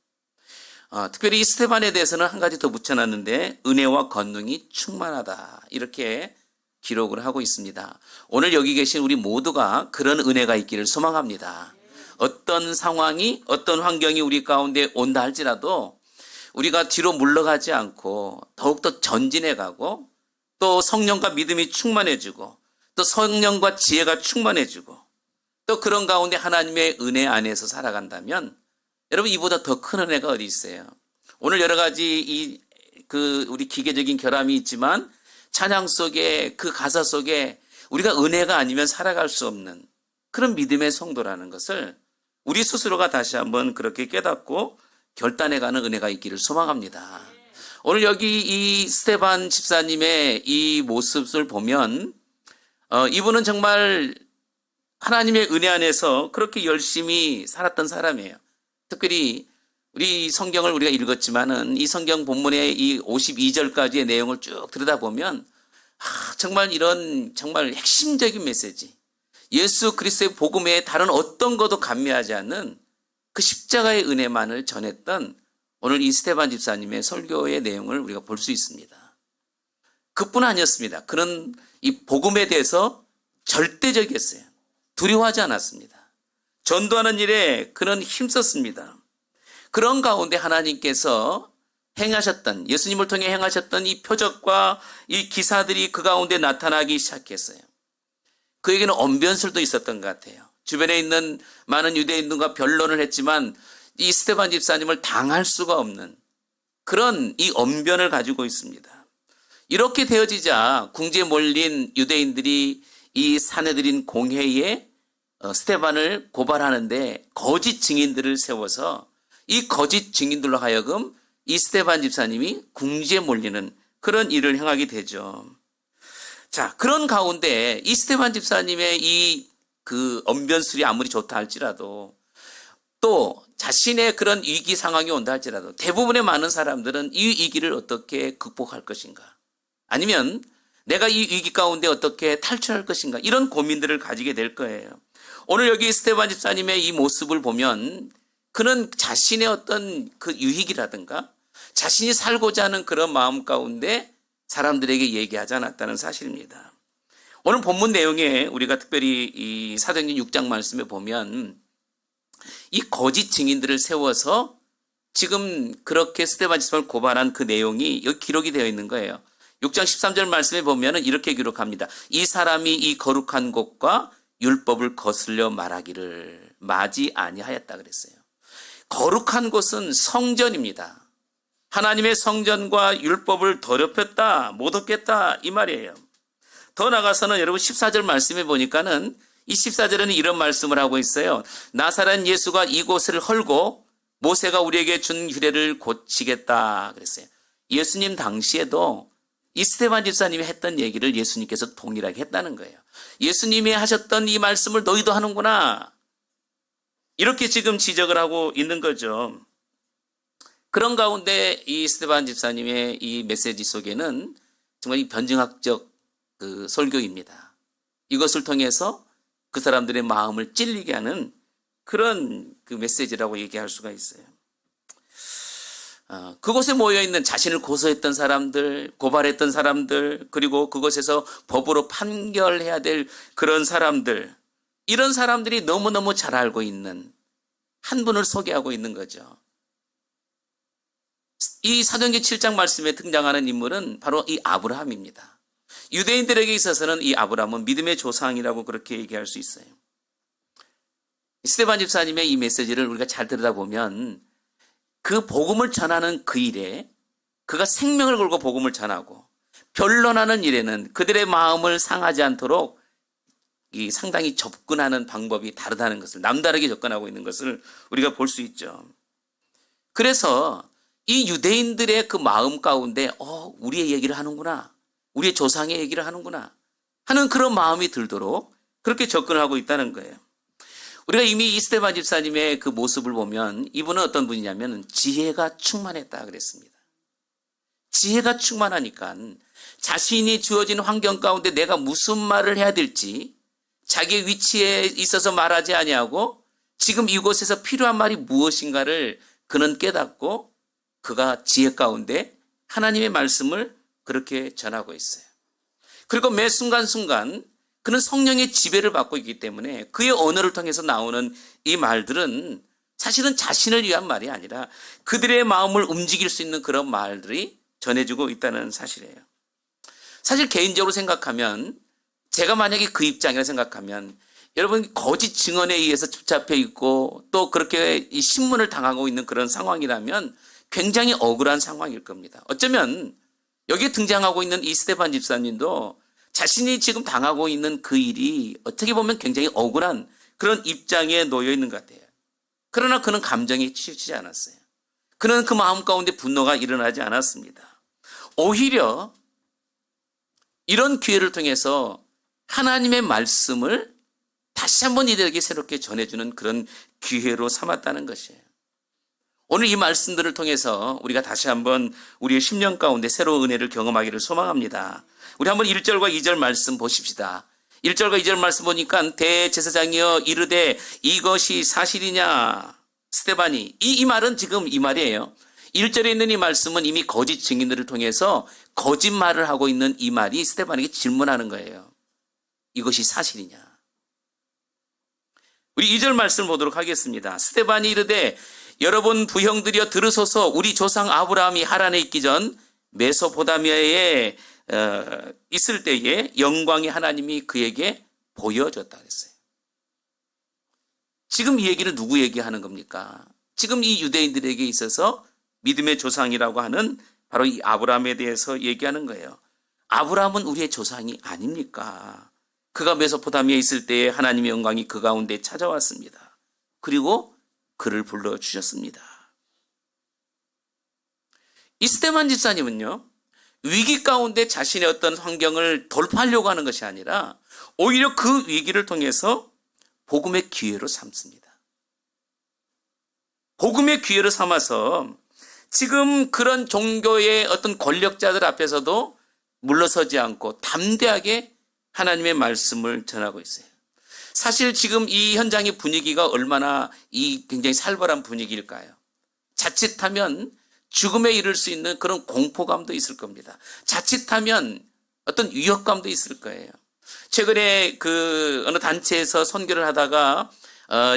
S5: 특별히 이 스데반에 대해서는 한 가지 더 붙여놨는데 은혜와 권능이 충만하다 이렇게 기록을 하고 있습니다. 오늘 여기 계신 우리 모두가 그런 은혜가 있기를 소망합니다. 어떤 상황이 어떤 환경이 우리 가운데 온다 할지라도 우리가 뒤로 물러가지 않고 더욱더 전진해가고 또 성령과 믿음이 충만해지고 또 성령과 지혜가 충만해지고 또 그런 가운데 하나님의 은혜 안에서 살아간다면 여러분 이보다 더 큰 은혜가 어디 있어요? 오늘 여러 가지 우리 기계적인 결함이 있지만 찬양 속에 그 가사 속에 우리가 은혜가 아니면 살아갈 수 없는 그런 믿음의 성도라는 것을 우리 스스로가 다시 한번 그렇게 깨닫고 결단해가는 은혜가 있기를 소망합니다. 오늘 여기 이 스데반 집사님의 이 모습을 보면 이분은 정말 하나님의 은혜 안에서 그렇게 열심히 살았던 사람이에요. 특별히 우리 성경을 우리가 읽었지만은 이 성경 본문의 이 52절까지의 내용을 쭉 들여다보면 정말 이런 정말 핵심적인 메시지, 예수 그리스도의 복음에 다른 어떤 것도 감미하지 않는 그 십자가의 은혜만을 전했던 오늘 이 스데반 집사님의 설교의 내용을 우리가 볼 수 있습니다. 그뿐 아니었습니다. 그는 이 복음에 대해서 절대적이었어요. 두려워하지 않았습니다. 전도하는 일에 그는 힘썼습니다. 그런 가운데 하나님께서 행하셨던, 예수님을 통해 행하셨던 이 표적과 이 기사들이 그 가운데 나타나기 시작했어요. 그에게는 언변술도 있었던 것 같아요. 주변에 있는 많은 유대인들과 변론을 했지만 이 스데반 집사님을 당할 수가 없는 그런 이 언변을 가지고 있습니다. 이렇게 되어지자 궁지에 몰린 유대인들이 이 사내들인 공회에 스데반을 고발하는데 거짓 증인들을 세워서 이 거짓 증인들로 하여금 이 스데반 집사님이 궁지에 몰리는 그런 일을 행하게 되죠. 자, 그런 가운데 이 스데반 집사님의 이 그 언변술이 아무리 좋다 할지라도 또 자신의 그런 위기 상황이 온다 할지라도 대부분의 많은 사람들은 이 위기를 어떻게 극복할 것인가, 아니면 내가 이 위기 가운데 어떻게 탈출할 것인가, 이런 고민들을 가지게 될 거예요. 오늘 여기 스데반 집사님의 이 모습을 보면 그는 자신의 어떤 그 유익이라든가 자신이 살고자 하는 그런 마음 가운데 사람들에게 얘기하지 않았다는 사실입니다. 오늘 본문 내용에 우리가 특별히 이 사도행전 6장 말씀에 보면 이 거짓 증인들을 세워서 지금 그렇게 스데반 집사를 고발한 그 내용이 여기 기록이 되어 있는 거예요. 6장 13절 말씀에 보면 이렇게 기록합니다. 이 사람이 이 거룩한 곳과 율법을 거슬려 말하기를 마지 아니하였다 그랬어요. 거룩한 곳은 성전입니다. 하나님의 성전과 율법을 더럽혔다, 못 얻겠다 이 말이에요. 더 나가서는 여러분 14절 말씀에 보니까는 이 14절에는 이런 말씀을 하고 있어요. 나사렛 예수가 이곳을 헐고 모세가 우리에게 준 규례를 고치겠다 그랬어요. 예수님 당시에도 이 스데반 집사님이 했던 얘기를 예수님께서 동일하게 했다는 거예요. 예수님이 하셨던 이 말씀을 너희도 하는구나. 이렇게 지금 지적을 하고 있는 거죠. 그런 가운데 이 스데반 집사님의 이 메시지 속에는 정말 이 변증학적 그 설교입니다. 이것을 통해서 그 사람들의 마음을 찔리게 하는 그런 그 메시지라고 얘기할 수가 있어요. 그곳에 모여있는 자신을 고소했던 사람들, 고발했던 사람들, 그리고 그곳에서 법으로 판결해야 될 그런 사람들, 이런 사람들이 너무너무 잘 알고 있는 한 분을 소개하고 있는 거죠. 이 사도행전 7장 말씀에 등장하는 인물은 바로 이 아브라함입니다. 유대인들에게 있어서는 이 아브라함은 믿음의 조상이라고 그렇게 얘기할 수 있어요. 스데반 집사님의 이 메시지를 우리가 잘 들여다보면 그 복음을 전하는 그 일에 그가 생명을 걸고 복음을 전하고 변론하는 일에는 그들의 마음을 상하지 않도록 이 상당히 접근하는 방법이 다르다는 것을, 남다르게 접근하고 있는 것을 우리가 볼 수 있죠. 그래서 이 유대인들의 그 마음 가운데 우리의 얘기를 하는구나, 우리의 조상의 얘기를 하는구나 하는 그런 마음이 들도록 그렇게 접근하고 있다는 거예요. 우리가 이미 이 스데반 집사님의 그 모습을 보면 이분은 어떤 분이냐면 지혜가 충만했다 그랬습니다. 지혜가 충만하니까 자신이 주어진 환경 가운데 내가 무슨 말을 해야 될지 자기의 위치에 있어서 말하지 아니하고 지금 이곳에서 필요한 말이 무엇인가를 그는 깨닫고 그가 지혜 가운데 하나님의 말씀을 그렇게 전하고 있어요. 그리고 매 순간순간 그는 성령의 지배를 받고 있기 때문에 그의 언어를 통해서 나오는 이 말들은 사실은 자신을 위한 말이 아니라 그들의 마음을 움직일 수 있는 그런 말들이 전해지고 있다는 사실이에요. 사실 개인적으로 생각하면 제가 만약에 그 입장이라 생각하면 여러분 거짓 증언에 의해서 붙잡혀 있고 또 그렇게 이 신문을 당하고 있는 그런 상황이라면 굉장히 억울한 상황일 겁니다. 어쩌면 여기에 등장하고 있는 이 스데반 집사님도 자신이 지금 당하고 있는 그 일이 어떻게 보면 굉장히 억울한 그런 입장에 놓여 있는 것 같아요. 그러나 그는 감정에 치우치지 않았어요. 그는 그 마음 가운데 분노가 일어나지 않았습니다. 오히려 이런 기회를 통해서 하나님의 말씀을 다시 한번 이들에게 새롭게 전해주는 그런 기회로 삼았다는 것이에요. 오늘 이 말씀들을 통해서 우리가 다시 한번 우리의 10년 가운데 새로운 은혜를 경험하기를 소망합니다. 우리 한번 1절과 2절 말씀 보십시다. 1절과 2절 말씀 보니까 대제사장이여 이르되 이것이 사실이냐 스데반이 이 말은 지금 이 말이에요. 1절에 있는 이 말씀은 이미 거짓 증인들을 통해서 거짓말을 하고 있는 이 말이 스데반에게 질문하는 거예요. 이것이 사실이냐. 우리 2절 말씀 보도록 하겠습니다. 스데반이 이르되 여러분 부형들이여 들으소서 우리 조상 아브라함이 하란에 있기 전 메소포타미아에 있을 때에 영광의 하나님이 그에게 보여졌다 그랬어요. 지금 이 얘기를 누구 얘기하는 겁니까? 지금 이 유대인들에게 있어서 믿음의 조상이라고 하는 바로 이 아브라함에 대해서 얘기하는 거예요. 아브라함은 우리의 조상이 아닙니까? 그가 메소포타미아에 있을 때에 하나님의 영광이 그 가운데 찾아왔습니다. 그리고 그를 불러주셨습니다. 이 스데반 집사님은요, 위기 가운데 자신의 어떤 환경을 돌파하려고 하는 것이 아니라 오히려 그 위기를 통해서 복음의 기회로 삼습니다. 복음의 기회로 삼아서 지금 그런 종교의 어떤 권력자들 앞에서도 물러서지 않고 담대하게 하나님의 말씀을 전하고 있어요. 사실 지금 이 현장의 분위기가 얼마나 이 굉장히 살벌한 분위기일까요? 자칫하면 죽음에 이를 수 있는 그런 공포감도 있을 겁니다. 자칫하면 어떤 위협감도 있을 거예요. 최근에 그 어느 단체에서 선교를 하다가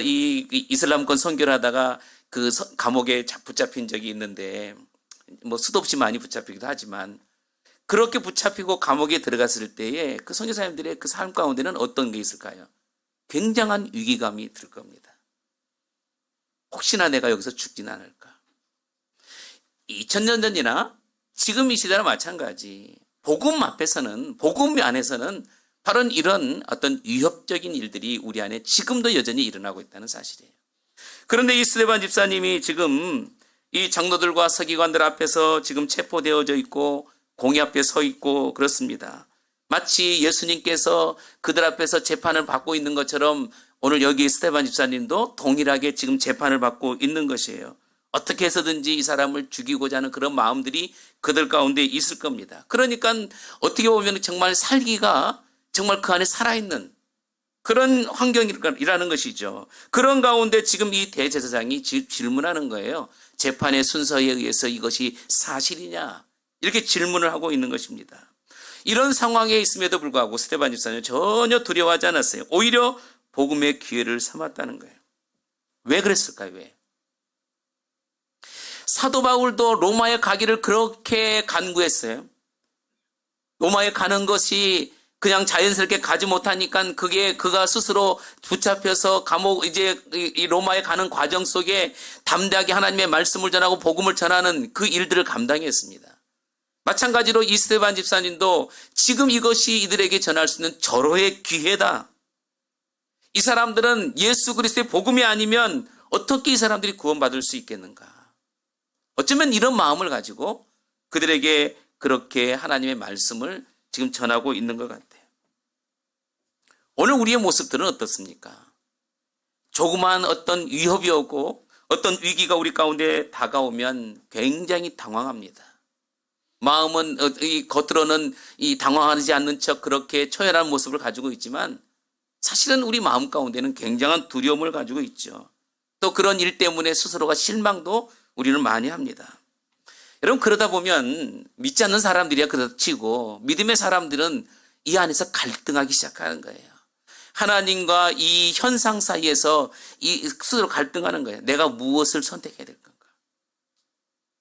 S5: 이 이슬람권 선교를 하다가 그 감옥에 붙잡힌 적이 있는데, 뭐 수도 없이 많이 붙잡히기도 하지만, 그렇게 붙잡히고 감옥에 들어갔을 때에 그 선교사님들의 그 삶 가운데는 어떤 게 있을까요? 굉장한 위기감이 들 겁니다. 혹시나 내가 여기서 죽진 않을까? 2000년 전이나 지금 이 시대나 마찬가지. 복음 앞에서는, 복음 안에서는 바로 이런 어떤 위협적인 일들이 우리 안에 지금도 여전히 일어나고 있다는 사실이에요. 그런데 이 스데반 집사님이 지금 이 장로들과 서기관들 앞에서 지금 체포되어져 있고 공의 앞에 서 있고 그렇습니다. 마치 예수님께서 그들 앞에서 재판을 받고 있는 것처럼 오늘 여기 스데반 집사님도 동일하게 지금 재판을 받고 있는 것이에요. 어떻게 해서든지 이 사람을 죽이고자 하는 그런 마음들이 그들 가운데 있을 겁니다. 그러니까 어떻게 보면 정말 살기가 정말 그 안에 살아있는 그런 환경이라는 것이죠. 그런 가운데 지금 이 대제사장이 질문하는 거예요. 재판의 순서에 의해서 이것이 사실이냐? 이렇게 질문을 하고 있는 것입니다. 이런 상황에 있음에도 불구하고 스데반 집사는 전혀 두려워하지 않았어요. 오히려 복음의 기회를 삼았다는 거예요. 왜 그랬을까요? 왜? 사도 바울도 로마에 가기를 그렇게 간구했어요. 로마에 가는 것이 그냥 자연스럽게 가지 못하니까 그게 그가 스스로 붙잡혀서 감옥 이제 이 로마에 가는 과정 속에 담대하게 하나님의 말씀을 전하고 복음을 전하는 그 일들을 감당했습니다. 마찬가지로 이 스데반 집사님도 지금 이것이 이들에게 전할 수 있는 절호의 기회다. 이 사람들은 예수 그리스도의 복음이 아니면 어떻게 이 사람들이 구원받을 수 있겠는가? 어쩌면 이런 마음을 가지고 그들에게 그렇게 하나님의 말씀을 지금 전하고 있는 것 같아요. 오늘 우리의 모습들은 어떻습니까? 조그마한 어떤 위협이 오고 어떤 위기가 우리 가운데 다가오면 굉장히 당황합니다. 마음은 겉으로는 이 당황하지 않는 척 그렇게 초연한 모습을 가지고 있지만 사실은 우리 마음 가운데는 굉장한 두려움을 가지고 있죠. 또 그런 일 때문에 스스로가 실망도 우리는 많이 합니다. 여러분, 그러다 보면 믿지 않는 사람들이야 그렇지고 믿음의 사람들은 이 안에서 갈등하기 시작하는 거예요. 하나님과 이 현상 사이에서 이 스스로 갈등하는 거예요. 내가 무엇을 선택해야 될 건가?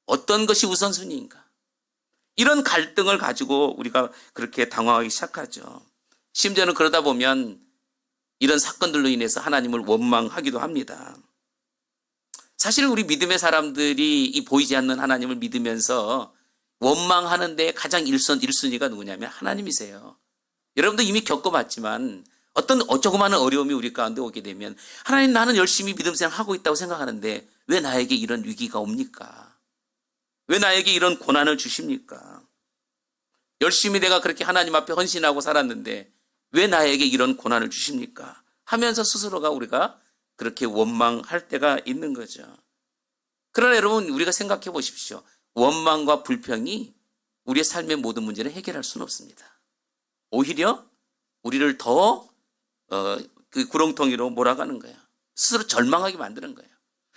S5: 어떤 것이 우선순위인가? 이런 갈등을 가지고 우리가 그렇게 당황하기 시작하죠. 심지어는 그러다 보면 이런 사건들로 인해서 하나님을 원망하기도 합니다. 사실 우리 믿음의 사람들이 이 보이지 않는 하나님을 믿으면서 원망하는데 가장 1순위가 누구냐면 하나님이세요. 여러분도 이미 겪어봤지만 어떤 조그마한 어려움이 우리 가운데 오게 되면 하나님, 나는 열심히 믿음 생활하고 있다고 생각하는데 왜 나에게 이런 위기가 옵니까? 왜 나에게 이런 고난을 주십니까? 열심히 내가 그렇게 하나님 앞에 헌신하고 살았는데 왜 나에게 이런 고난을 주십니까? 하면서 스스로가 우리가 그렇게 원망할 때가 있는 거죠. 그러나 여러분, 우리가 생각해 보십시오. 원망과 불평이 우리의 삶의 모든 문제를 해결할 수는 없습니다. 오히려 우리를 더 그 구렁텅이로 몰아가는 거예요. 스스로 절망하게 만드는 거예요.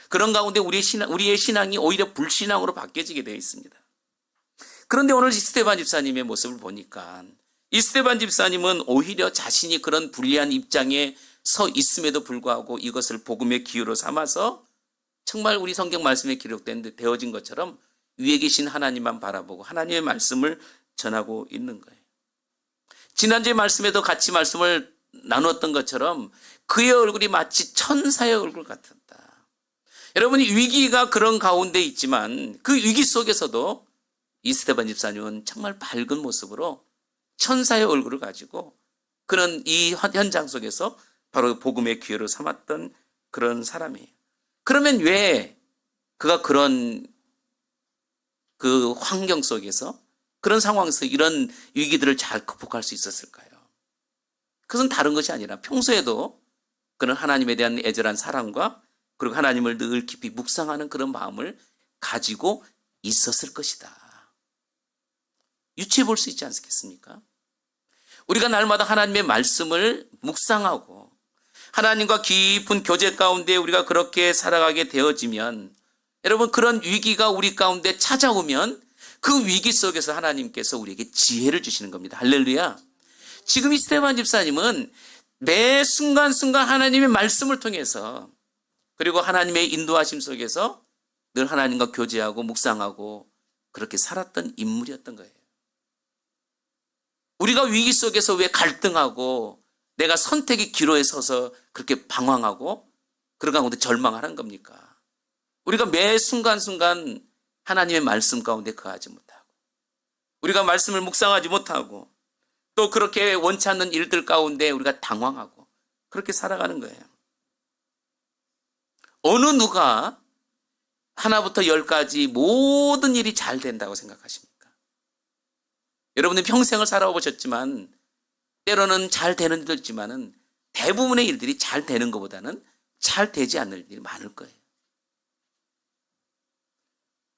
S5: 그런 가운데 우리의 신앙이 오히려 불신앙으로 바뀌어지게 되어 있습니다. 그런데 오늘 스데반 집사님의 모습을 보니까 이 스데반 집사님은 오히려 자신이 그런 불리한 입장에 서 있음에도 불구하고 이것을 복음의 기회로 삼아서 정말 우리 성경 말씀에 기록된 되어진 것처럼 위에 계신 하나님만 바라보고 하나님의 말씀을 전하고 있는 거예요. 지난주의 말씀에도 같이 말씀을 나누었던 것처럼 그의 얼굴이 마치 천사의 얼굴 같았다. 여러분이 위기가 그런 가운데 있지만 그 위기 속에서도 이 스데반 집사님은 정말 밝은 모습으로 천사의 얼굴을 가지고 그런 이 현장 속에서 바로 복음의 기회로 삼았던 그런 사람이에요. 그러면 왜 그가 그런 그 환경 속에서 그런 상황에서 이런 위기들을 잘 극복할 수 있었을까요? 그것은 다른 것이 아니라 평소에도 그런 하나님에 대한 애절한 사랑과 그리고 하나님을 늘 깊이 묵상하는 그런 마음을 가지고 있었을 것이다. 유추해 볼 수 있지 않겠습니까? 우리가 날마다 하나님의 말씀을 묵상하고 하나님과 깊은 교제 가운데 우리가 그렇게 살아가게 되어지면, 여러분, 그런 위기가 우리 가운데 찾아오면 그 위기 속에서 하나님께서 우리에게 지혜를 주시는 겁니다. 할렐루야. 지금 이 스데반 집사님은 매 순간순간 하나님의 말씀을 통해서, 그리고 하나님의 인도하심 속에서 늘 하나님과 교제하고 묵상하고 그렇게 살았던 인물이었던 거예요. 우리가 위기 속에서 왜 갈등하고 내가 선택의 기로에 서서 그렇게 방황하고 그런 가운데 절망하는 겁니까? 우리가 매 순간순간 하나님의 말씀 가운데 거하지 못하고, 우리가 말씀을 묵상하지 못하고, 또 그렇게 원치 않는 일들 가운데 우리가 당황하고 그렇게 살아가는 거예요. 어느 누가 하나부터 10까지 모든 일이 잘 된다고 생각하십니까? 여러분은 평생을 살아보셨지만 때로는 잘 되는 일도 있지만은 대부분의 일들이 잘 되는 것보다는 잘 되지 않는 일이 많을 거예요.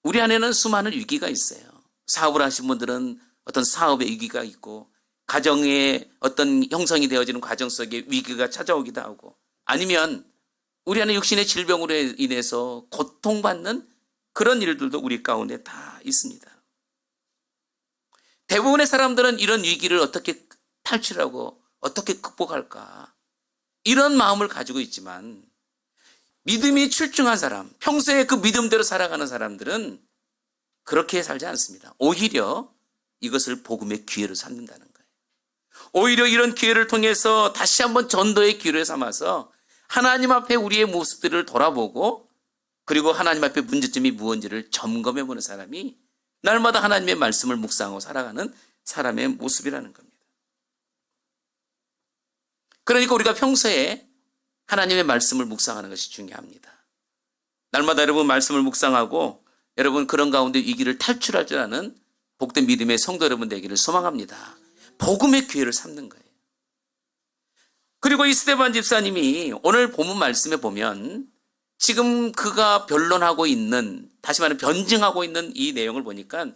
S5: 우리 안에는 수많은 위기가 있어요. 사업을 하신 분들은 어떤 사업의 위기가 있고, 가정의 어떤 형성이 되어지는 과정 속에 위기가 찾아오기도 하고, 아니면 우리 안에 육신의 질병으로 인해서 고통받는 그런 일들도 우리 가운데 다 있습니다. 대부분의 사람들은 이런 위기를 어떻게 탈출하고 어떻게 극복할까, 이런 마음을 가지고 있지만, 믿음이 출중한 사람, 평소에 그 믿음대로 살아가는 사람들은 그렇게 살지 않습니다. 오히려 이것을 복음의 기회로 삼는다는 거예요. 오히려 이런 기회를 통해서 다시 한번 전도의 기회를 삼아서 하나님 앞에 우리의 모습들을 돌아보고, 그리고 하나님 앞에 문제점이 무엇인지를 점검해보는 사람이 날마다 하나님의 말씀을 묵상하고 살아가는 사람의 모습이라는 겁니다. 그러니까 우리가 평소에 하나님의 말씀을 묵상하는 것이 중요합니다. 날마다 여러분 말씀을 묵상하고 여러분 그런 가운데 위기를 탈출할 줄 아는 복된 믿음의 성도 여러분 되기를 소망합니다. 복음의 기회를 삼는 거예요. 그리고 이 스데반 집사님이 오늘 본문 말씀에 보면 지금 그가 변론하고 있는, 다시 말하면 변증하고 있는 이 내용을 보니까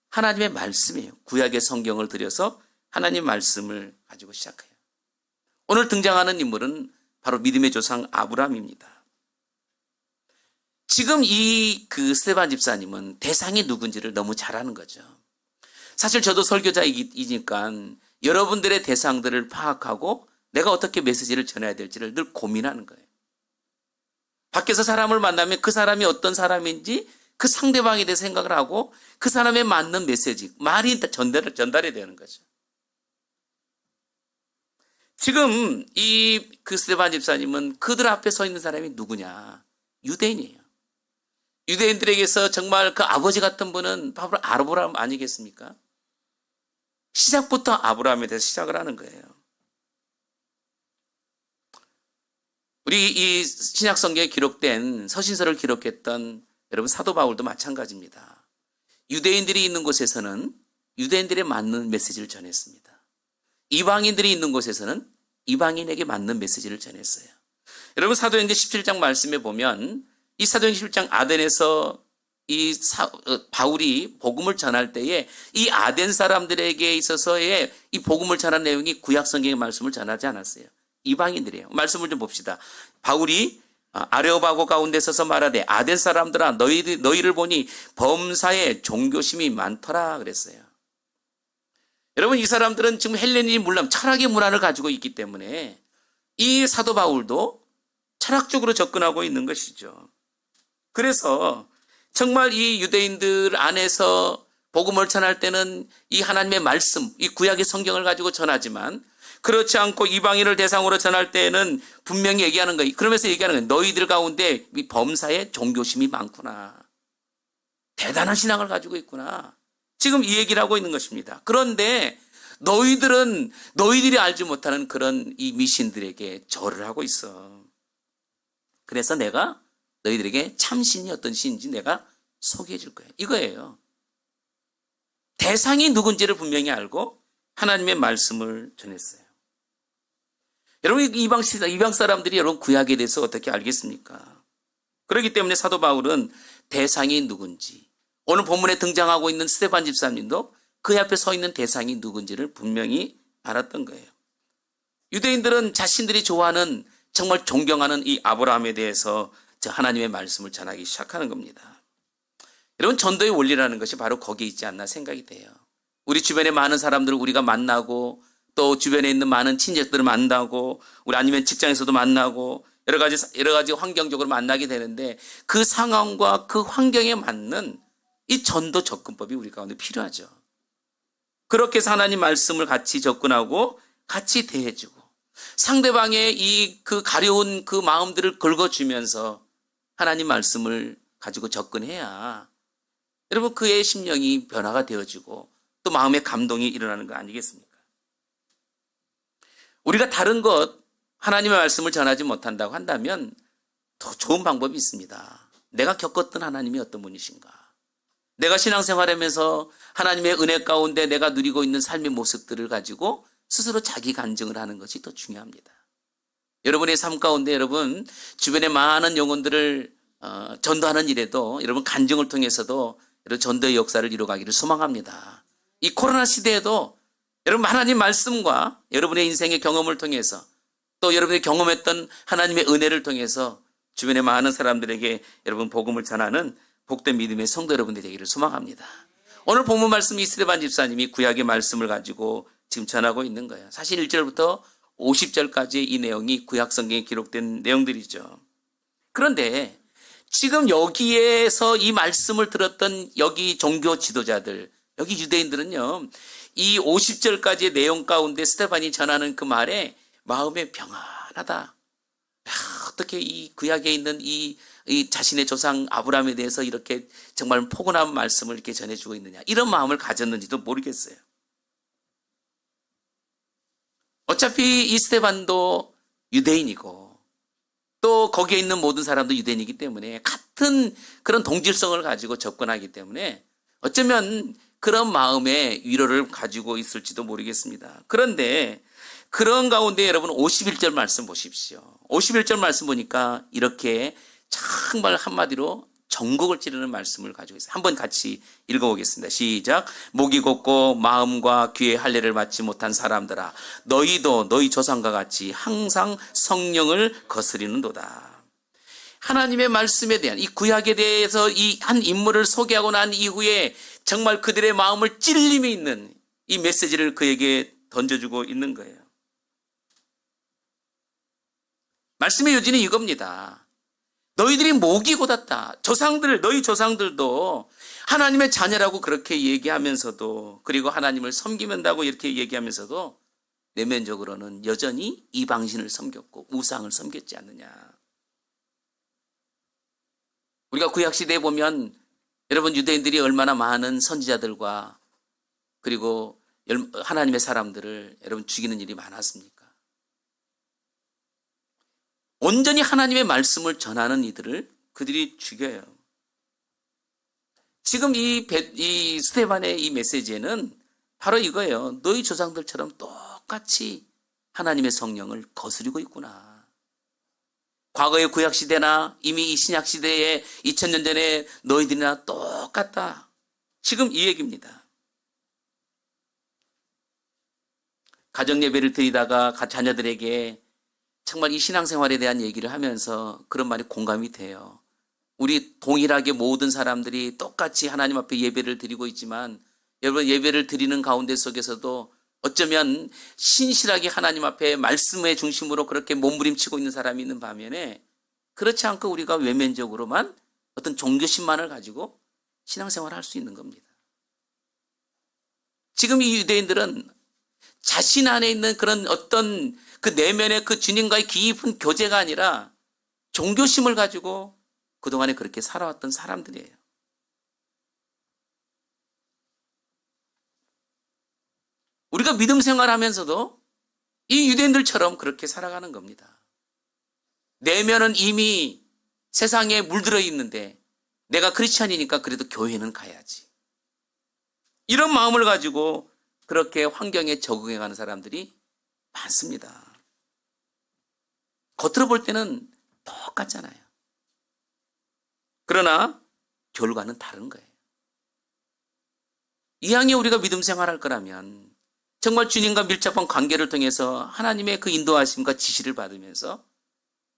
S5: 하나님의 말씀이에요. 구약의 성경을 들여서 하나님의 말씀을 가지고 시작해요. 오늘 등장하는 인물은 바로 믿음의 조상 아브라함입니다. 지금 이 스데반 집사님은 대상이 누군지를 너무 잘 아는 거죠. 사실 저도 설교자이니까 여러분들의 대상들을 파악하고 내가 어떻게 메시지를 전해야 될지를 늘 고민하는 거예요. 밖에서 사람을 만나면 그 사람이 어떤 사람인지 그 상대방에 대해 생각을 하고 그 사람에 맞는 메시지, 말이 전달이 되는 거죠. 지금 스데반 집사님은 그들 앞에 서 있는 사람이 누구냐? 유대인이에요. 유대인들에게서 정말 그 아버지 같은 분은 바로 아브라함 아니겠습니까? 시작부터 아브라함에 대해서 시작을 하는 거예요. 우리 이 신약 성경에 기록된 서신서를 기록했던 여러분 사도 바울도 마찬가지입니다. 유대인들이 있는 곳에서는 유대인들에 맞는 메시지를 전했습니다. 이방인들이 있는 곳에서는 이방인에게 맞는 메시지를 전했어요. 여러분 사도행전 17장 말씀에 보면 이 사도행전 17장 아덴에서 바울이 복음을 전할 때에 이 아덴 사람들에게 있어서의 이 복음을 전한 내용이 구약 성경의 말씀을 전하지 않았어요. 이방인들이에요. 말씀을 좀 봅시다. 바울이 아레오바고 가운데 서서 말하되 아덴 사람들아 너희를 보니 범사에 종교심이 많더라 그랬어요. 여러분 이 사람들은 지금 헬레니즘 문란, 철학의 문화를 가지고 있기 때문에 이 사도 바울도 철학적으로 접근하고 있는 것이죠. 그래서 정말 이 유대인들 안에서 복음을 전할 때는 이 하나님의 말씀, 이 구약의 성경을 가지고 전하지만 그렇지 않고 이방인을 대상으로 전할 때에는 분명히 얘기하는 거예요. 그러면서 얘기하는 거예요. 너희들 가운데 이 범사에 종교심이 많구나. 대단한 신앙을 가지고 있구나. 지금 이 얘기를 하고 있는 것입니다. 그런데 너희들이 알지 못하는 그런 이 미신들에게 절을 하고 있어. 그래서 내가 너희들에게 참신이 어떤 신인지 내가 소개해 줄 거예요. 이거예요. 대상이 누군지를 분명히 알고 하나님의 말씀을 전했어요. 여러분 이방 사람들이 여러분 구약에 대해서 어떻게 알겠습니까? 그렇기 때문에 사도 바울은 대상이 누군지, 오늘 본문에 등장하고 있는 스데반 집사님도 그 앞에 서 있는 대상이 누군지를 분명히 알았던 거예요. 유대인들은 자신들이 좋아하는 정말 존경하는 이 아브라함에 대해서 저 하나님의 말씀을 전하기 시작하는 겁니다. 여러분, 전도의 원리라는 것이 바로 거기에 있지 않나 생각이 돼요. 우리 주변에 많은 사람들을 우리가 만나고 또 주변에 있는 많은 친척들을 만나고 우리 아니면 직장에서도 만나고 여러 가지 환경적으로 만나게 되는데 그 상황과 그 환경에 맞는 이 전도 접근법이 우리 가운데 필요하죠. 그렇게 해서 하나님 말씀을 같이 접근하고 같이 대해주고 상대방의 이 그 가려운 그 마음들을 긁어주면서 하나님 말씀을 가지고 접근해야 여러분 그의 심령이 변화가 되어지고 또 마음의 감동이 일어나는 거 아니겠습니까? 우리가 다른 것 하나님의 말씀을 전하지 못한다고 한다면 더 좋은 방법이 있습니다. 내가 겪었던 하나님이 어떤 분이신가? 내가 신앙생활하면서 하나님의 은혜 가운데 내가 누리고 있는 삶의 모습들을 가지고 스스로 자기 간증을 하는 것이 더 중요합니다. 여러분의 삶 가운데 여러분 주변의 많은 영혼들을 전도하는 일에도 여러분 간증을 통해서도 여러분 전도의 역사를 이루어가기를 소망합니다. 이 코로나 시대에도 여러분 하나님 말씀과 여러분의 인생의 경험을 통해서 또 여러분이 경험했던 하나님의 은혜를 통해서 주변의 많은 사람들에게 여러분 복음을 전하는 복된 믿음의 성도 여러분들이 되기를 소망합니다. 오늘 본문 말씀 이스테반 집사님이 구약의 말씀을 가지고 지금 전하고 있는 거예요. 사실 1절부터 50절까지의 이 내용이 구약 성경에 기록된 내용들이죠. 그런데 지금 여기에서 이 말씀을 들었던 여기 종교 지도자들, 여기 유대인들은요, 이 50절까지의 내용 가운데 스테반이 전하는 그 말에 마음에 평안하다. 어떻게 이 구약에 있는 이 자신의 조상 아브라함에 대해서 이렇게 정말 포근한 말씀을 이렇게 전해주고 있느냐. 이런 마음을 가졌는지도 모르겠어요. 어차피 이 스테반도 유대인이고 또 거기에 있는 모든 사람도 유대인이기 때문에 같은 그런 동질성을 가지고 접근하기 때문에 어쩌면 그런 마음의 위로를 가지고 있을지도 모르겠습니다. 그런데 그런 가운데 여러분 51절 말씀 보십시오. 51절 말씀 보니까 이렇게 정말 한마디로 전곡을 찌르는 말씀을 가지고 있어요. 한번 같이 읽어보겠습니다. 시작. 목이 곧고 마음과 귀의 할례를 받지 못한 사람들아, 너희도 너희 조상과 같이 항상 성령을 거스리는도다. 하나님의 말씀에 대한 이 구약에 대해서 이 한 인물을 소개하고 난 이후에 정말 그들의 마음을 찔림이 있는 이 메시지를 그에게 던져주고 있는 거예요. 말씀의 요지는 이겁니다. 너희들이 목이 곧았다. 너희 조상들도 하나님의 자녀라고 그렇게 얘기하면서도 그리고 하나님을 섬기면다고 이렇게 얘기하면서도 내면적으로는 여전히 이방신을 섬겼고 우상을 섬겼지 않느냐. 우리가 구약시대에 보면 여러분 유대인들이 얼마나 많은 선지자들과 그리고 하나님의 사람들을 여러분 죽이는 일이 많았습니까? 온전히 하나님의 말씀을 전하는 이들을 그들이 죽여요. 지금 이 스데반의 이 메시지에는 바로 이거예요. 너희 조상들처럼 똑같이 하나님의 성령을 거스리고 있구나. 과거의 구약시대나 이미 이 신약시대에 2000년 전에 너희들이나 똑같다. 지금 이 얘기입니다. 가정예배를 드리다가 자녀들에게 정말 이 신앙생활에 대한 얘기를 하면서 그런 말이 공감이 돼요. 우리 동일하게 모든 사람들이 똑같이 하나님 앞에 예배를 드리고 있지만 여러분 예배를 드리는 가운데 속에서도 어쩌면 신실하게 하나님 앞에 말씀의 중심으로 그렇게 몸부림치고 있는 사람이 있는 반면에 그렇지 않고 우리가 외면적으로만 어떤 종교심만을 가지고 신앙생활을 할 수 있는 겁니다. 지금 이 유대인들은 자신 안에 있는 그런 어떤 그 내면의 그 주님과의 깊은 교제가 아니라 종교심을 가지고 그동안에 그렇게 살아왔던 사람들이에요. 우리가 믿음 생활하면서도 이 유대인들처럼 그렇게 살아가는 겁니다. 내면은 이미 세상에 물들어 있는데 내가 크리스찬이니까 그래도 교회는 가야지. 이런 마음을 가지고 그렇게 환경에 적응해가는 사람들이 많습니다. 겉으로 볼 때는 똑같잖아요. 그러나 결과는 다른 거예요. 이왕에 우리가 믿음 생활할 거라면 정말 주님과 밀접한 관계를 통해서 하나님의 그 인도하심과 지시를 받으면서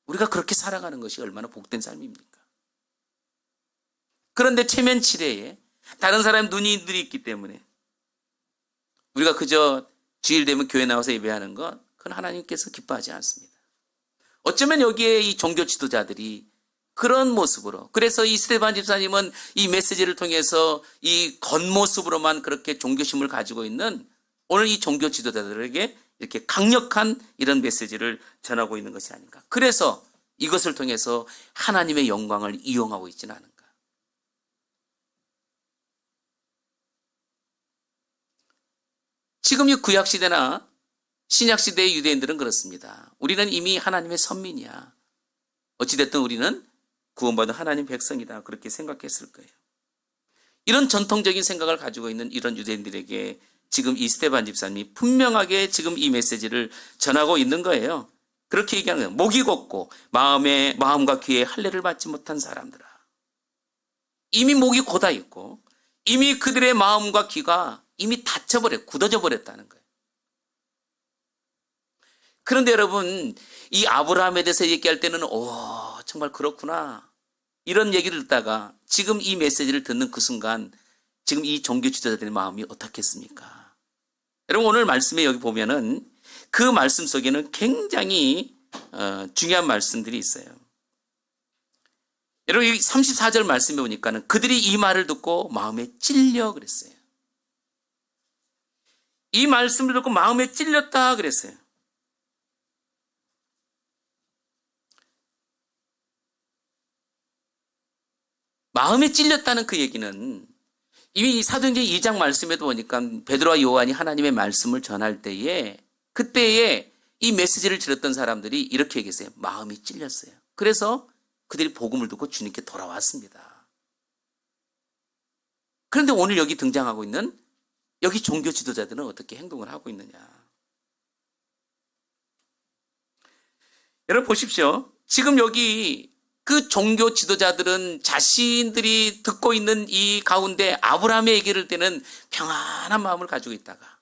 S5: 우리가 그렇게 살아가는 것이 얼마나 복된 삶입니까? 그런데 체면 치레에 다른 사람 눈이 있기 때문에 우리가 그저 주일 되면 교회 나와서 예배하는 것, 그건 하나님께서 기뻐하지 않습니다. 어쩌면 여기에 이 종교 지도자들이 그런 모습으로, 그래서 이 스데반 집사님은 이 메시지를 통해서 이 겉모습으로만 그렇게 종교심을 가지고 있는 오늘 이 종교 지도자들에게 이렇게 강력한 이런 메시지를 전하고 있는 것이 아닌가. 그래서 이것을 통해서 하나님의 영광을 이용하고 있지는 않은가. 지금 이 구약시대나 신약시대의 유대인들은 그렇습니다. 우리는 이미 하나님의 선민이야. 어찌됐든 우리는 구원받은 하나님 백성이다. 그렇게 생각했을 거예요. 이런 전통적인 생각을 가지고 있는 이런 유대인들에게 지금 이 스데반 집사님이 분명하게 지금 이 메시지를 전하고 있는 거예요. 그렇게 얘기하는 거예요. 목이 곱고 마음과 귀에 할례를 받지 못한 사람들아. 이미 목이 곧아 있고 이미 그들의 마음과 귀가 이미 굳어져 버렸다는 거예요. 그런데 여러분, 이 아브라함에 대해서 얘기할 때는 정말 그렇구나, 이런 얘기를 듣다가 지금 이 메시지를 듣는 그 순간 지금 이 종교 지도자들의 마음이 어떻겠습니까? 여러분, 오늘 말씀에 여기 보면은 그 말씀 속에는 굉장히 중요한 말씀들이 있어요. 여러분, 이 34절 말씀에 보니까는 그들이 이 말을 듣고 마음에 찔려 그랬어요. 이 말씀을 듣고 마음에 찔렸다 그랬어요. 마음에 찔렸다는 그 얘기는 이미 사도행전 2장 말씀에도 보니까 베드로와 요한이 하나님의 말씀을 전할 때에 그때에 이 메시지를 들었던 사람들이 이렇게 얘기했어요. 마음이 찔렸어요. 그래서 그들이 복음을 듣고 주님께 돌아왔습니다. 그런데 오늘 여기 등장하고 있는 여기 종교 지도자들은 어떻게 행동을 하고 있느냐. 여러분 보십시오. 지금 여기 그 종교 지도자들은 자신들이 듣고 있는 이 가운데 아브라함의 얘기를 때는 평안한 마음을 가지고 있다가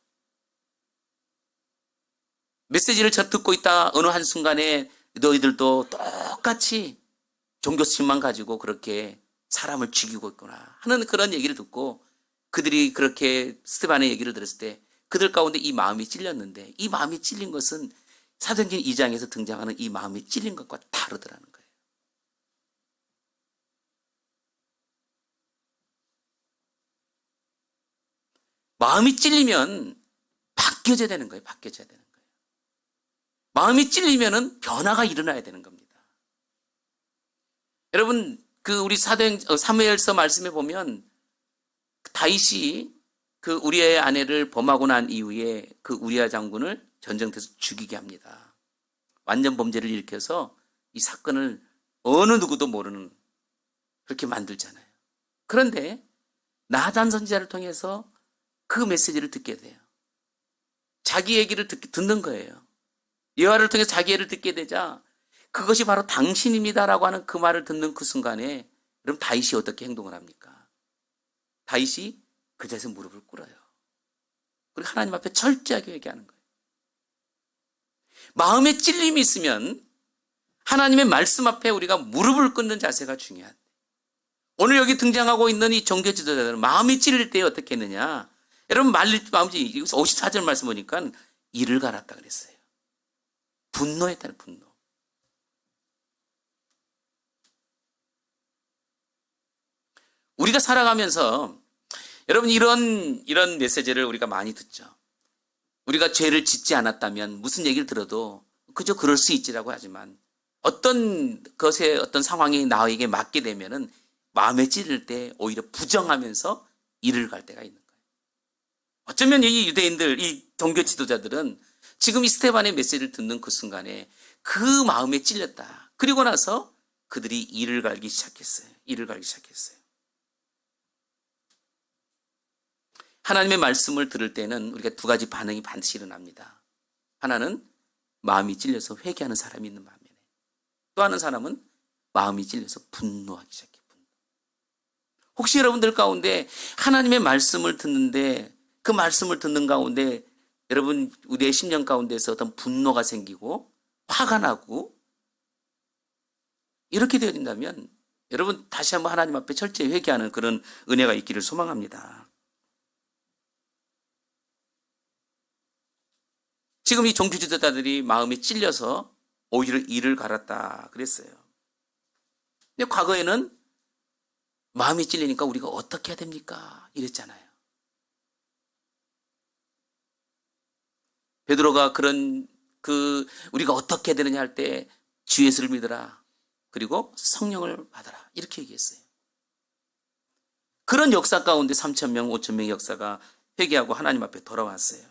S5: 메시지를 듣고 있다 어느 한순간에 너희들도 똑같이 종교심만 가지고 그렇게 사람을 죽이고 있구나 하는 그런 얘기를 듣고 그들이 그렇게 스데반의 얘기를 들었을 때 그들 가운데 이 마음이 찔렸는데 이 마음이 찔린 것은 사도행전 2장에서 등장하는 이 마음이 찔린 것과 다르더라는 거예요. 마음이 찔리면 바뀌어져야 되는 거예요. 바뀌어져야 되는 거예요. 마음이 찔리면은 변화가 일어나야 되는 겁니다. 여러분, 그 우리 사무엘서 말씀에 보면 다윗이 그 우리아의 아내를 범하고 난 이후에 그 우리아 장군을 전쟁터에서 죽이게 합니다. 완전 범죄를 일으켜서 이 사건을 어느 누구도 모르는 그렇게 만들잖아요. 그런데 나단 선지자를 통해서 그 메시지를 듣게 돼요. 자기 얘기를 듣는 거예요. 여호와를 통해서 자기 얘기를 듣게 되자 그것이 바로 당신입니다라고 하는 그 말을 듣는 그 순간에 그럼 다윗이 어떻게 행동을 합니까? 다윗이 그 자리에서 무릎을 꿇어요. 그리고 하나님 앞에 철저하게 얘기하는 거예요. 마음에 찔림이 있으면 하나님의 말씀 앞에 우리가 무릎을 꿇는 자세가 중요하다. 오늘 여기 등장하고 있는 이 종교 지도자들은 마음이 찔릴 때 어떻게 했느냐? 여러분 마음이 54절 말씀 보니까 이를 갈았다 그랬어요. 분노했다는 분노. 우리가 살아가면서 여러분 이런 메시지를 우리가 많이 듣죠. 우리가 죄를 짓지 않았다면 무슨 얘기를 들어도 그저 그럴 수 있지라고 하지만 어떤 것에 어떤 상황이 나에게 맞게 되면은 마음에 찌를 때 오히려 부정하면서 이를 갈 때가 있는 거예요. 어쩌면 이 유대인들, 이 종교 지도자들은 지금 이 스데반의 메시지를 듣는 그 순간에 그 마음에 찔렸다. 그리고 나서 그들이 이를 갈기 시작했어요. 이를 갈기 시작했어요. 하나님의 말씀을 들을 때는 우리가 두 가지 반응이 반드시 일어납니다. 하나는 마음이 찔려서 회개하는 사람이 있는 반면에 또 하는 사람은 마음이 찔려서 분노하기 시작해요. 혹시 여러분들 가운데 하나님의 말씀을 듣는데 그 말씀을 듣는 가운데 여러분 우리의 심령 가운데서 어떤 분노가 생기고 화가 나고 이렇게 되어진다면 여러분 다시 한번 하나님 앞에 철저히 회개하는 그런 은혜가 있기를 소망합니다. 지금 이 종교 지도자들이 마음에 찔려서 오히려 이를 갈았다 그랬어요. 근데 과거에는 마음이 찔리니까 우리가 어떻게 해야 됩니까? 이랬잖아요. 베드로가 우리가 어떻게 해야 되느냐 할 때 주 예수를 믿어라. 그리고 성령을 받아라. 이렇게 얘기했어요. 그런 역사 가운데 3,000명, 5,000명의 역사가 회개하고 하나님 앞에 돌아왔어요.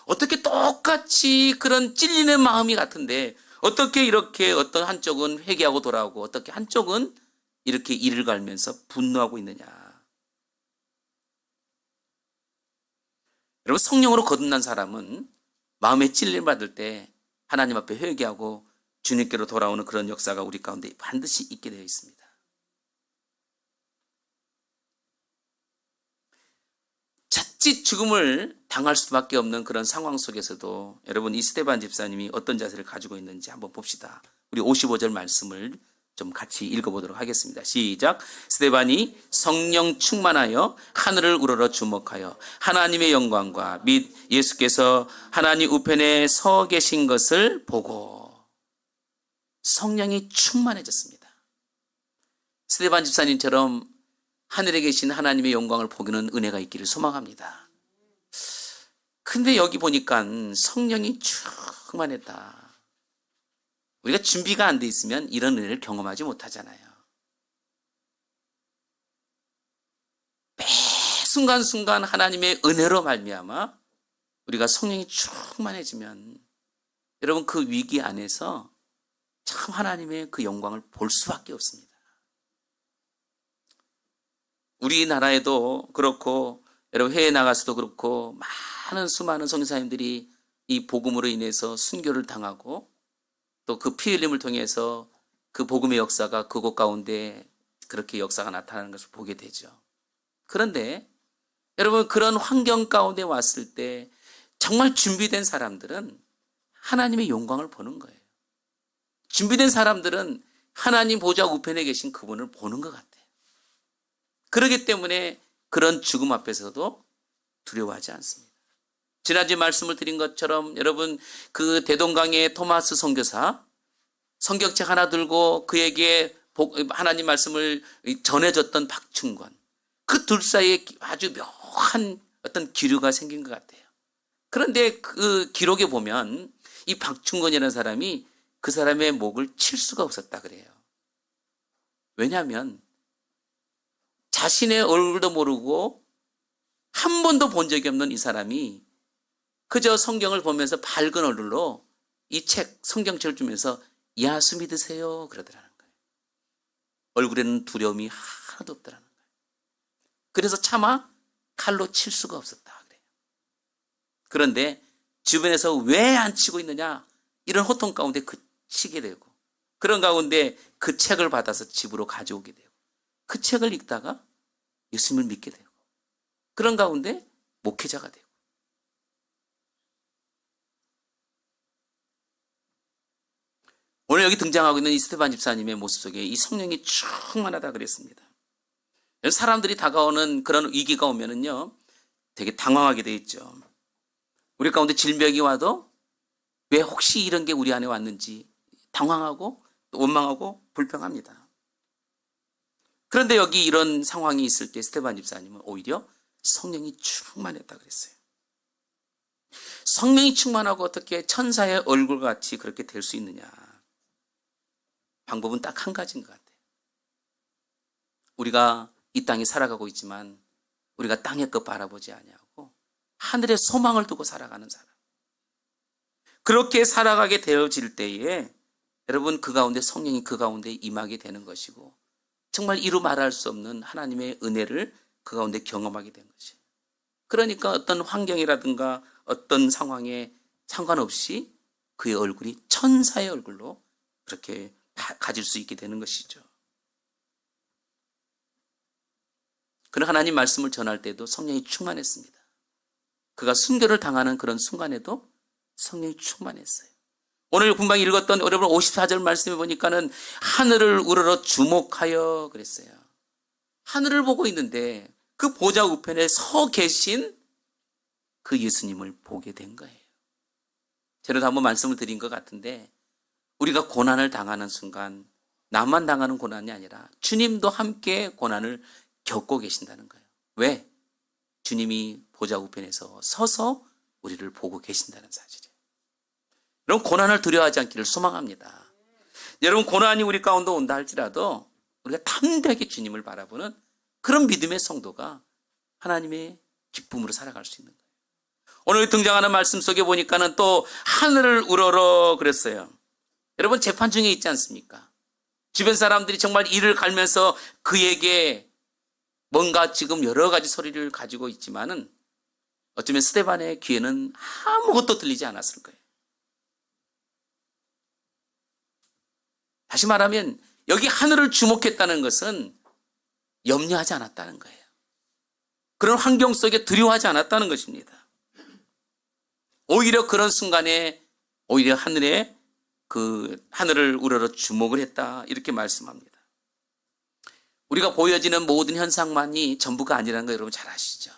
S5: 어떻게 똑같이 그런 찔리는 마음이 같은데 어떻게 이렇게 어떤 한쪽은 회개하고 돌아오고 어떻게 한쪽은 이렇게 이를 갈면서 분노하고 있느냐. 여러분 성령으로 거듭난 사람은 마음에 찔림 받을 때 하나님 앞에 회개하고 주님께로 돌아오는 그런 역사가 우리 가운데 반드시 있게 되어 있습니다. 자칫 죽음을 당할 수밖에 없는 그런 상황 속에서도 여러분 이 스데반 집사님이 어떤 자세를 가지고 있는지 한번 봅시다. 우리 55절 말씀을 좀 같이 읽어보도록 하겠습니다. 시작. 스데반이 성령 충만하여 하늘을 우러러 주목하여 하나님의 영광과 및 예수께서 하나님 우편에 서 계신 것을 보고 성령이 충만해졌습니다. 스데반 집사님처럼 하늘에 계신 하나님의 영광을 보기는 은혜가 있기를 소망합니다. 근데 여기 보니까 성령이 충만했다. 우리가 준비가 안 돼 있으면 이런 은혜를 경험하지 못하잖아요. 매 순간순간 하나님의 은혜로 말미암아 우리가 성령이 충만해지면 여러분 그 위기 안에서 참 하나님의 그 영광을 볼 수밖에 없습니다. 우리나라에도 그렇고 여러분 해외 나가서도 그렇고 많은 수많은 선교사님들이 이 복음으로 인해서 순교를 당하고 또 그 피 흘림을 통해서 그 복음의 역사가 그곳 가운데 그렇게 역사가 나타나는 것을 보게 되죠. 그런데 여러분 그런 환경 가운데 왔을 때 정말 준비된 사람들은 하나님의 영광을 보는 거예요. 준비된 사람들은 하나님 보좌 우편에 계신 그분을 보는 것 같아요. 그렇기 때문에 그런 죽음 앞에서도 두려워하지 않습니다. 지난주에 말씀을 드린 것처럼 여러분 그 대동강의 토마스 선교사 성경책 하나 들고 그에게 하나님 말씀을 전해줬던 박충권 그 둘 사이에 아주 묘한 어떤 기류가 생긴 것 같아요. 그런데 그 기록에 보면 이 박충권이라는 사람이 그 사람의 목을 칠 수가 없었다 그래요. 왜냐하면 자신의 얼굴도 모르고 한 번도 본 적이 없는 이 사람이 그저 성경을 보면서 밝은 얼굴로 이 책, 성경책을 주면서 야수 믿으세요 그러더라는 거예요. 얼굴에는 두려움이 하나도 없더라는 거예요. 그래서 차마 칼로 칠 수가 없었다 그래요. 그런데 주변에서 왜 안 치고 있느냐 이런 호통 가운데 그치게 되고 그런 가운데 그 책을 받아서 집으로 가져오게 되고 그 책을 읽다가 예수님을 믿게 되고 그런 가운데 목회자가 되고 오늘 여기 등장하고 있는 이 스데반 집사님의 모습 속에 이 성령이 충만하다 그랬습니다. 사람들이 다가오는 그런 위기가 오면은요 되게 당황하게 돼 있죠. 우리 가운데 질병이 와도 왜 혹시 이런 게 우리 안에 왔는지 당황하고 원망하고 불평합니다. 그런데 여기 이런 상황이 있을 때 스데반 집사님은 오히려 성령이 충만했다 그랬어요. 성령이 충만하고 어떻게 천사의 얼굴같이 그렇게 될 수 있느냐. 방법은 딱 한 가지인 것 같아요. 우리가 이 땅에 살아가고 있지만 우리가 땅의 것 바라보지 아니하고 하늘의 소망을 두고 살아가는 사람. 그렇게 살아가게 되어질 때에 여러분 그 가운데 성령이 그 가운데 임하게 되는 것이고 정말 이루 말할 수 없는 하나님의 은혜를 그 가운데 경험하게 된 것이에요. 그러니까 어떤 환경이라든가 어떤 상황에 상관없이 그의 얼굴이 천사의 얼굴로 그렇게 가질 수 있게 되는 것이죠. 그런 하나님 말씀을 전할 때도 성령이 충만했습니다. 그가 순교를 당하는 그런 순간에도 성령이 충만했어요. 오늘 금방 읽었던 여러분 54절 말씀에 보니까는 하늘을 우러러 주목하여 그랬어요. 하늘을 보고 있는데 그 보좌 우편에 서 계신 그 예수님을 보게 된 거예요. 제가 한번 말씀을 드린 것 같은데 우리가 고난을 당하는 순간 나만 당하는 고난이 아니라 주님도 함께 고난을 겪고 계신다는 거예요. 왜? 주님이 보좌 우편에서 서서 우리를 보고 계신다는 사실이에요. 여러분 고난을 두려워하지 않기를 소망합니다. 여러분 고난이 우리 가운데 온다 할지라도 우리가 담대하게 주님을 바라보는 그런 믿음의 성도가 하나님의 기쁨으로 살아갈 수 있는 거예요. 오늘 등장하는 말씀 속에 보니까는 또 하늘을 우러러 그랬어요. 여러분 재판 중에 있지 않습니까? 주변 사람들이 정말 이를 갈면서 그에게 뭔가 지금 여러 가지 소리를 가지고 있지만은 어쩌면 스데반의 귀에는 아무것도 들리지 않았을 거예요. 다시 말하면 여기 하늘을 주목했다는 것은 염려하지 않았다는 거예요. 그런 환경 속에 두려워하지 않았다는 것입니다. 오히려 그런 순간에 오히려 하늘을 우러러 주목을 했다 이렇게 말씀합니다. 우리가 보여지는 모든 현상만이 전부가 아니라는 거 여러분 잘 아시죠?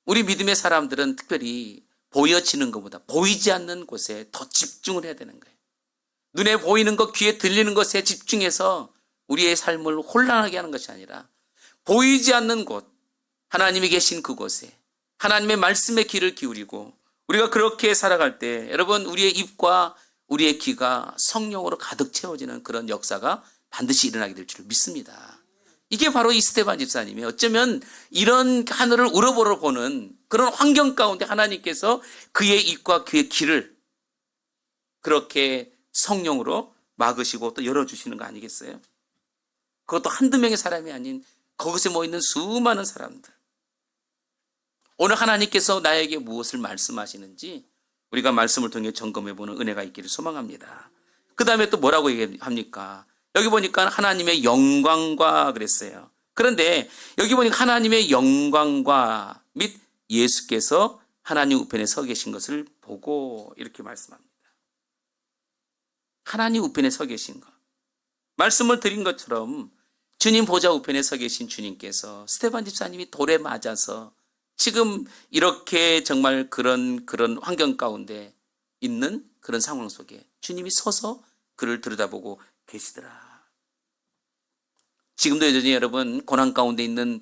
S5: 우리 믿음의 사람들은 특별히 보여지는 것보다 보이지 않는 곳에 더 집중을 해야 되는 거예요. 눈에 보이는 것, 귀에 들리는 것에 집중해서 우리의 삶을 혼란하게 하는 것이 아니라 보이지 않는 곳, 하나님이 계신 그곳에 하나님의 말씀에 귀를 기울이고 우리가 그렇게 살아갈 때 여러분 우리의 입과 우리의 귀가 성령으로 가득 채워지는 그런 역사가 반드시 일어나게 될 줄 믿습니다. 이게 바로 이 스데반 집사님이 어쩌면 이런 하늘을 우러보러 보는 그런 환경 가운데 하나님께서 그의 입과 그의 귀를 그렇게 성령으로 막으시고 또 열어주시는 거 아니겠어요? 그것도 한두 명의 사람이 아닌 거기서 모이는 수많은 사람들. 오늘 하나님께서 나에게 무엇을 말씀하시는지 우리가 말씀을 통해 점검해보는 은혜가 있기를 소망합니다. 그 다음에 또 뭐라고 얘기합니까? 여기 보니까 하나님의 영광과 그랬어요. 그런데 여기 보니까 하나님의 영광과 및 예수께서 하나님 우편에 서 계신 것을 보고 이렇게 말씀합니다. 하나님 우편에 서 계신 것. 말씀을 드린 것처럼 주님 보좌 우편에 서 계신 주님께서 스데반 집사님이 돌에 맞아서 지금 이렇게 정말 그런 환경 가운데 있는 그런 상황 속에 주님이 서서 그를 들여다보고 계시더라. 지금도 여전히 여러분 고난 가운데 있는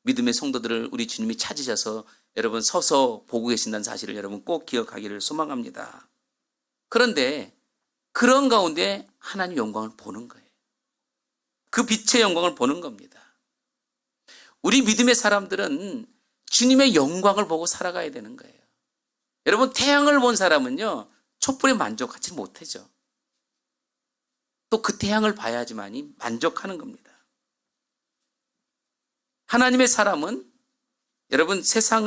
S5: 믿음의 성도들을 우리 주님이 찾으셔서 여러분 서서 보고 계신다는 사실을 여러분 꼭 기억하기를 소망합니다. 그런데 그런 가운데 하나님 영광을 보는 거예요. 그 빛의 영광을 보는 겁니다. 우리 믿음의 사람들은 주님의 영광을 보고 살아가야 되는 거예요. 여러분 태양을 본 사람은요 촛불에 만족하지 못하죠. 또 그 태양을 봐야지만이 만족하는 겁니다. 하나님의 사람은 여러분 세상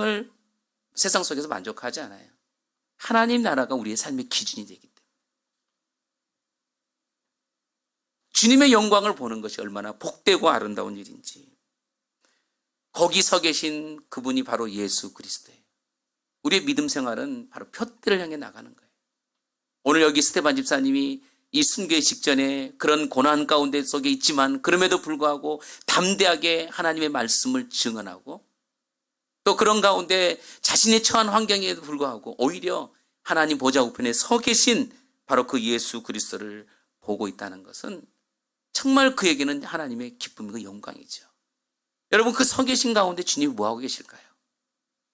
S5: 속에서 만족하지 않아요. 하나님 나라가 우리의 삶의 기준이 되기 때문에 주님의 영광을 보는 것이 얼마나 복되고 아름다운 일인지. 거기 서 계신 그분이 바로 예수 그리스도예요. 우리의 믿음 생활은 바로 표대를 향해 나가는 거예요. 오늘 여기 스데반 집사님이 이 순교의 직전에 그런 고난 가운데 속에 있지만 그럼에도 불구하고 담대하게 하나님의 말씀을 증언하고 또 그런 가운데 자신이 처한 환경에도 불구하고 오히려 하나님 보좌 우편에 서 계신 바로 그 예수 그리스도를 보고 있다는 것은 정말 그에게는 하나님의 기쁨이고 영광이죠. 여러분 그 서 계신 가운데 주님이 뭐하고 계실까요?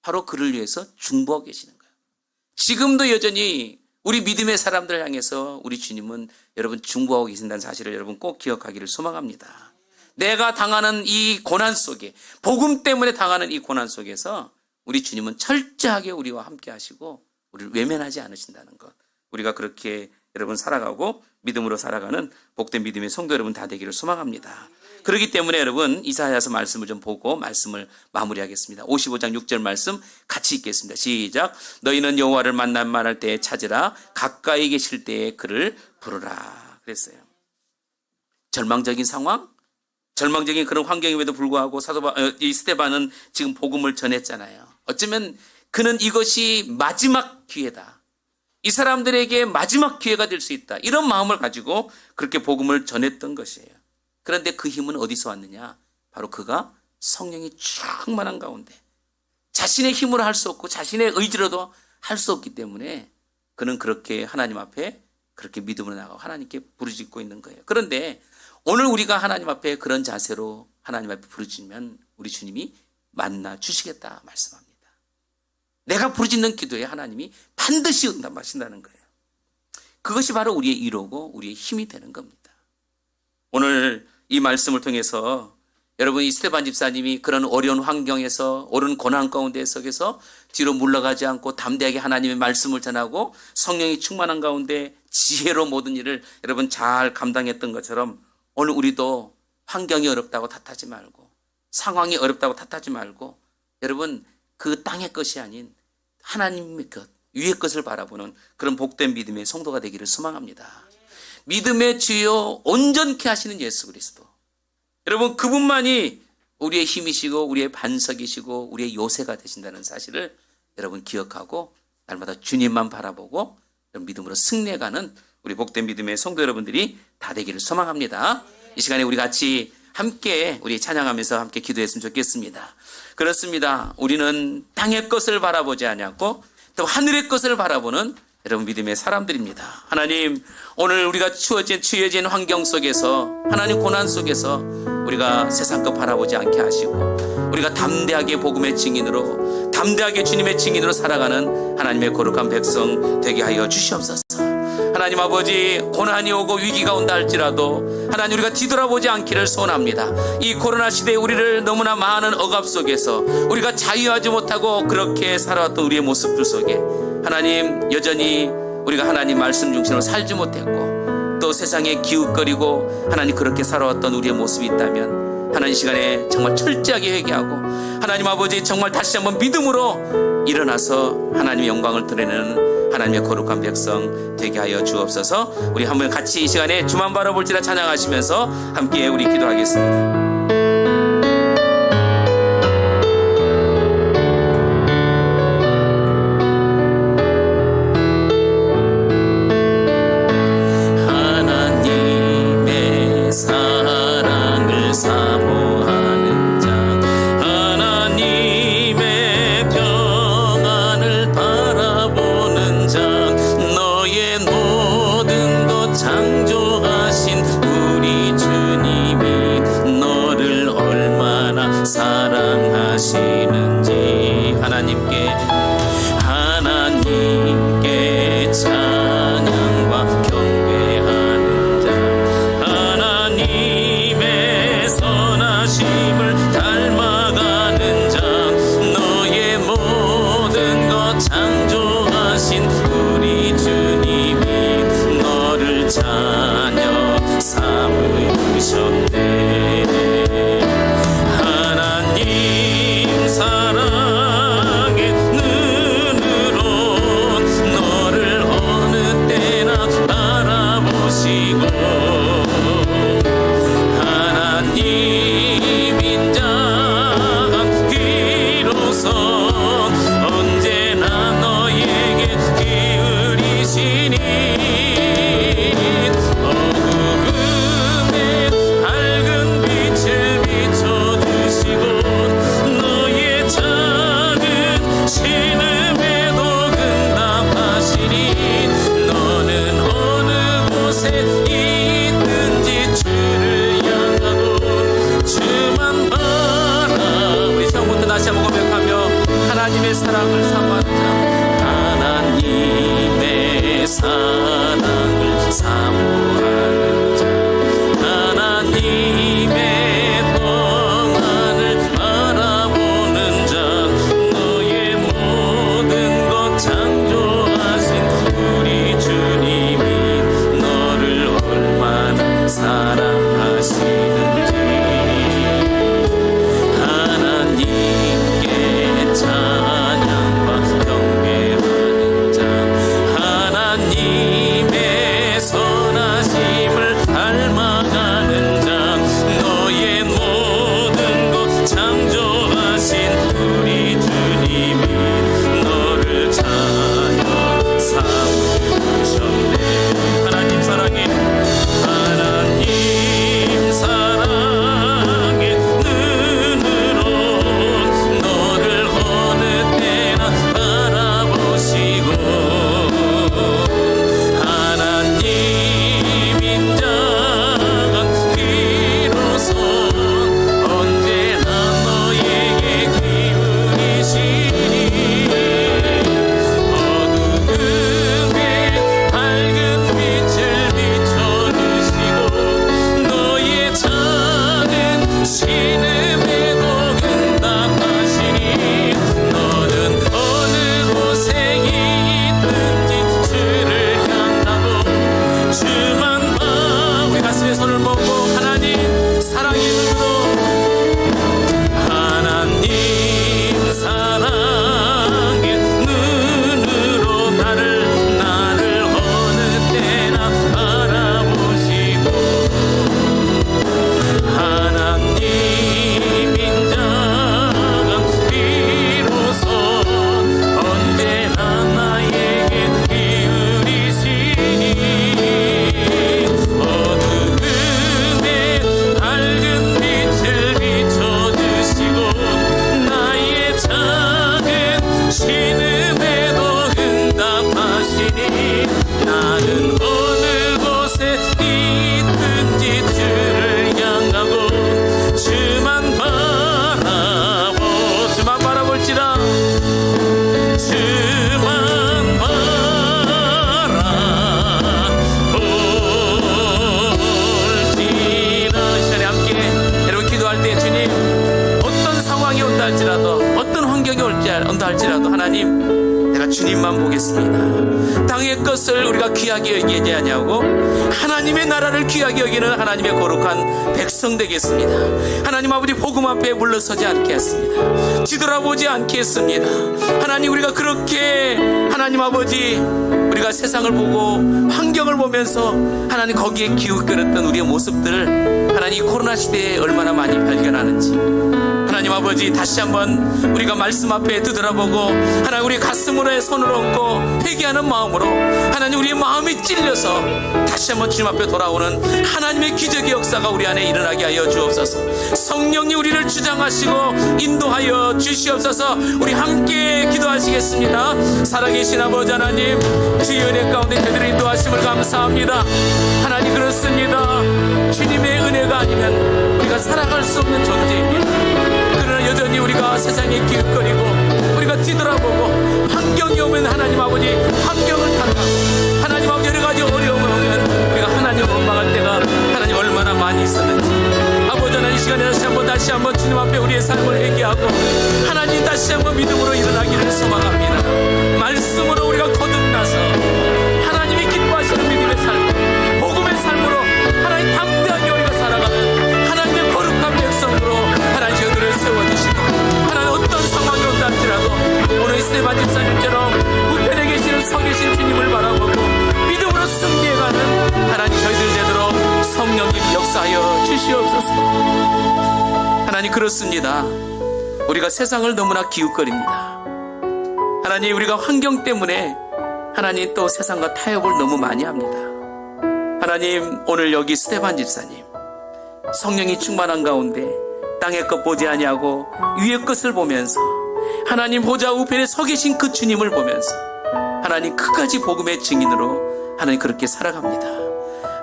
S5: 바로 그를 위해서 중보하고 계시는 거예요. 지금도 여전히 우리 믿음의 사람들을 향해서 우리 주님은 여러분 중보하고 계신다는 사실을 여러분 꼭 기억하기를 소망합니다. 내가 당하는 이 고난 속에 복음 때문에 당하는 이 고난 속에서 우리 주님은 철저하게 우리와 함께 하시고 우리를 외면하지 않으신다는 것. 우리가 그렇게 여러분 살아가고 믿음으로 살아가는 복된 믿음의 성도 여러분 다 되기를 소망합니다. 그렇기 때문에 여러분 이사야서 말씀을 좀 보고 말씀을 마무리하겠습니다. 55장 6절 말씀 같이 읽겠습니다. 시작. 너희는 여호와를 만날 때에 찾으라. 가까이 계실 때에 그를 부르라. 그랬어요. 절망적인 상황, 절망적인 그런 환경임에도 불구하고 이 스데반은 지금 복음을 전했잖아요. 어쩌면 그는 이것이 마지막 기회다. 이 사람들에게 마지막 기회가 될 수 있다. 이런 마음을 가지고 그렇게 복음을 전했던 것이에요. 그런데 그 힘은 어디서 왔느냐? 바로 그가 성령이 충만한 가운데 자신의 힘으로 할 수 없고 자신의 의지로도 할 수 없기 때문에 그는 그렇게 하나님 앞에 그렇게 믿음으로 나가고 하나님께 부르짖고 있는 거예요. 그런데 오늘 우리가 하나님 앞에 그런 자세로 하나님 앞에 부르짖으면 우리 주님이 만나 주시겠다 말씀합니다. 내가 부르짖는 기도에 하나님이 반드시 응답하신다는 거예요. 그것이 바로 우리의 위로고 우리의 힘이 되는 겁니다. 오늘 이 말씀을 통해서 여러분, 이 스데반 집사님이 그런 어려운 환경에서 옳은 고난 가운데 속에서 뒤로 물러가지 않고 담대하게 하나님의 말씀을 전하고 성령이 충만한 가운데 지혜로 모든 일을 여러분 잘 감당했던 것처럼 오늘 우리도 환경이 어렵다고 탓하지 말고 상황이 어렵다고 탓하지 말고 여러분 그 땅의 것이 아닌 하나님의 것, 위의 것을 바라보는 그런 복된 믿음의 성도가 되기를 소망합니다. 믿음의 주요 온전케 하시는 예수 그리스도, 여러분 그분만이 우리의 힘이시고 우리의 반석이시고 우리의 요새가 되신다는 사실을 여러분 기억하고 날마다 주님만 바라보고 믿음으로 승리해가는 우리 복된 믿음의 성도 여러분들이 다 되기를 소망합니다. 이 시간에 우리 같이 함께 우리 찬양하면서 함께 기도했으면 좋겠습니다. 그렇습니다. 우리는 땅의 것을 바라보지 않았고 또 하늘의 것을 바라보는 여러분 믿음의 사람들입니다. 하나님, 오늘 우리가 추해진 환경 속에서 하나님 고난 속에서 우리가 세상 것 바라보지 않게 하시고 우리가 담대하게 복음의 증인으로 담대하게 주님의 증인으로 살아가는 하나님의 거룩한 백성 되게 하여 주시옵소서. 하나님 아버지, 고난이 오고 위기가 온다 할지라도 하나님 우리가 뒤돌아보지 않기를 소원합니다. 이 코로나 시대에 우리를 너무나 많은 억압 속에서 우리가 자유하지 못하고 그렇게 살아왔던 우리의 모습들 속에 하나님 여전히 우리가 하나님 말씀 중심으로 살지 못했고 또 세상에 기웃거리고 하나님 그렇게 살아왔던 우리의 모습이 있다면 하나님 시간에 정말 철저하게 회개하고 하나님 아버지 정말 다시 한번 믿음으로 일어나서 하나님의 영광을 드러내는 하나님의 거룩한 백성 되게 하여 주옵소서. 우리 한번 같이 이 시간에 주만 바라볼지라 찬양하시면서 함께 우리 기도하겠습니다. 하나님의 사랑을 사모하는 자, 하나님의 평안을 바라보는 자, 너의 모든 것 창조하신 우리 주님이 너 주님의 손을 보고 하나님 사랑의 눈으로 하나님 사랑의 눈으로 나를 어느 때나 바라보시고 하나님 인자가 비로소 언제나 나에게 기울이시니 어둠에 밝은 빛을 비춰주시고 나의 작은 신음에도 응답하시니 나는 어느 곳에 있든지 주를 향하고 주만 바라볼지라 주만 바라볼지라. 이 시간에 함께 여러분 기도할 때 주님 어떤 상황이 온다 할지라도 어떤 환경이 온다 할지라도 하나님 내가 주님만 보겠습니다. 땅의 것을 우리가 귀하게 여기지 아니하고 하나님의 나라를 귀하게 여기는 하나님의 거룩한 백성 되겠습니다. 하나님 아버지 복음 앞에 물러서지 않겠습니다. 뒤돌아보지 않겠습니다. 하나님 우리가 그렇게 하나님 아버지 우리가 세상을 보고 환경을 보면서 하나님 거기에 기웃거렸던 우리의 모습들을 하나님 이 코로나 시대에 얼마나 많이 발견하는지 하나님 아버지 다시 한번 우리가 말씀 앞에 뒤돌아보고 하나님 우리 가슴으로 손을 얹고 회개하는 마음으로 하나님 우리의 마음이 찔려서 다시 한번 주님 앞에 돌아오는 하나님의 기적의 역사가 우리 안에 일어나게 하여 주옵소서. 성령님 우리를 주장하시고 인도하여 주시옵소서. 우리 함께 기도하시겠습니다. 살아계신 아버지 하나님 주의 은혜 가운데 저희들의 인도하심을 감사합니다. 하나님 그렇습니다. 주님의 은혜가 아니면 우리가 살아갈 수 없는 존재입니다. 그러나 여전히 우리가 세상에 기웃거리고 우리가 뒤돌아보고 환경이 오면 하나님 아버지 환경을 탓하고 하나님 아버지 여러 가지 어려움을 오면 우리가 하나님을 원망할 때가 하나님 얼마나 많이 있었는지 아버지 하나님 이 시간에 다시 한번 주님 앞에 우리의 삶을 회개하고 하나님 다시 한번 믿음으로 일어나기를 소망합니다. 말씀으로 우리가 거듭나서 하나님이 기뻐하시는 믿음의 삶 복음의 삶으로 하나님 담대하게 우리가 살아가는 하나님의 거룩한 백성으로 하나님 저희들을 세워주시고 하나님 어떤 상황이 온다 할지라도 오늘 스테반 집사님처럼 우편에 계시는 서 계신 주님을 바라보고 믿음으로 승리해가는 하나님 저희들 제대로 성령님 역사하여 주시옵소서. 하나님 그렇습니다. 우리가 세상을 너무나 기웃거립니다. 하나님 우리가 환경 때문에 하나님 또 세상과 타협을 너무 많이 합니다. 하나님 오늘 여기 스테반 집사님 성령이 충만한 가운데 땅의 것 보지 아니하고 위의 것을 보면서 하나님 보좌 우편에 서 계신 그 주님을 보면서 하나님 끝까지 복음의 증인으로 하나님 그렇게 살아갑니다.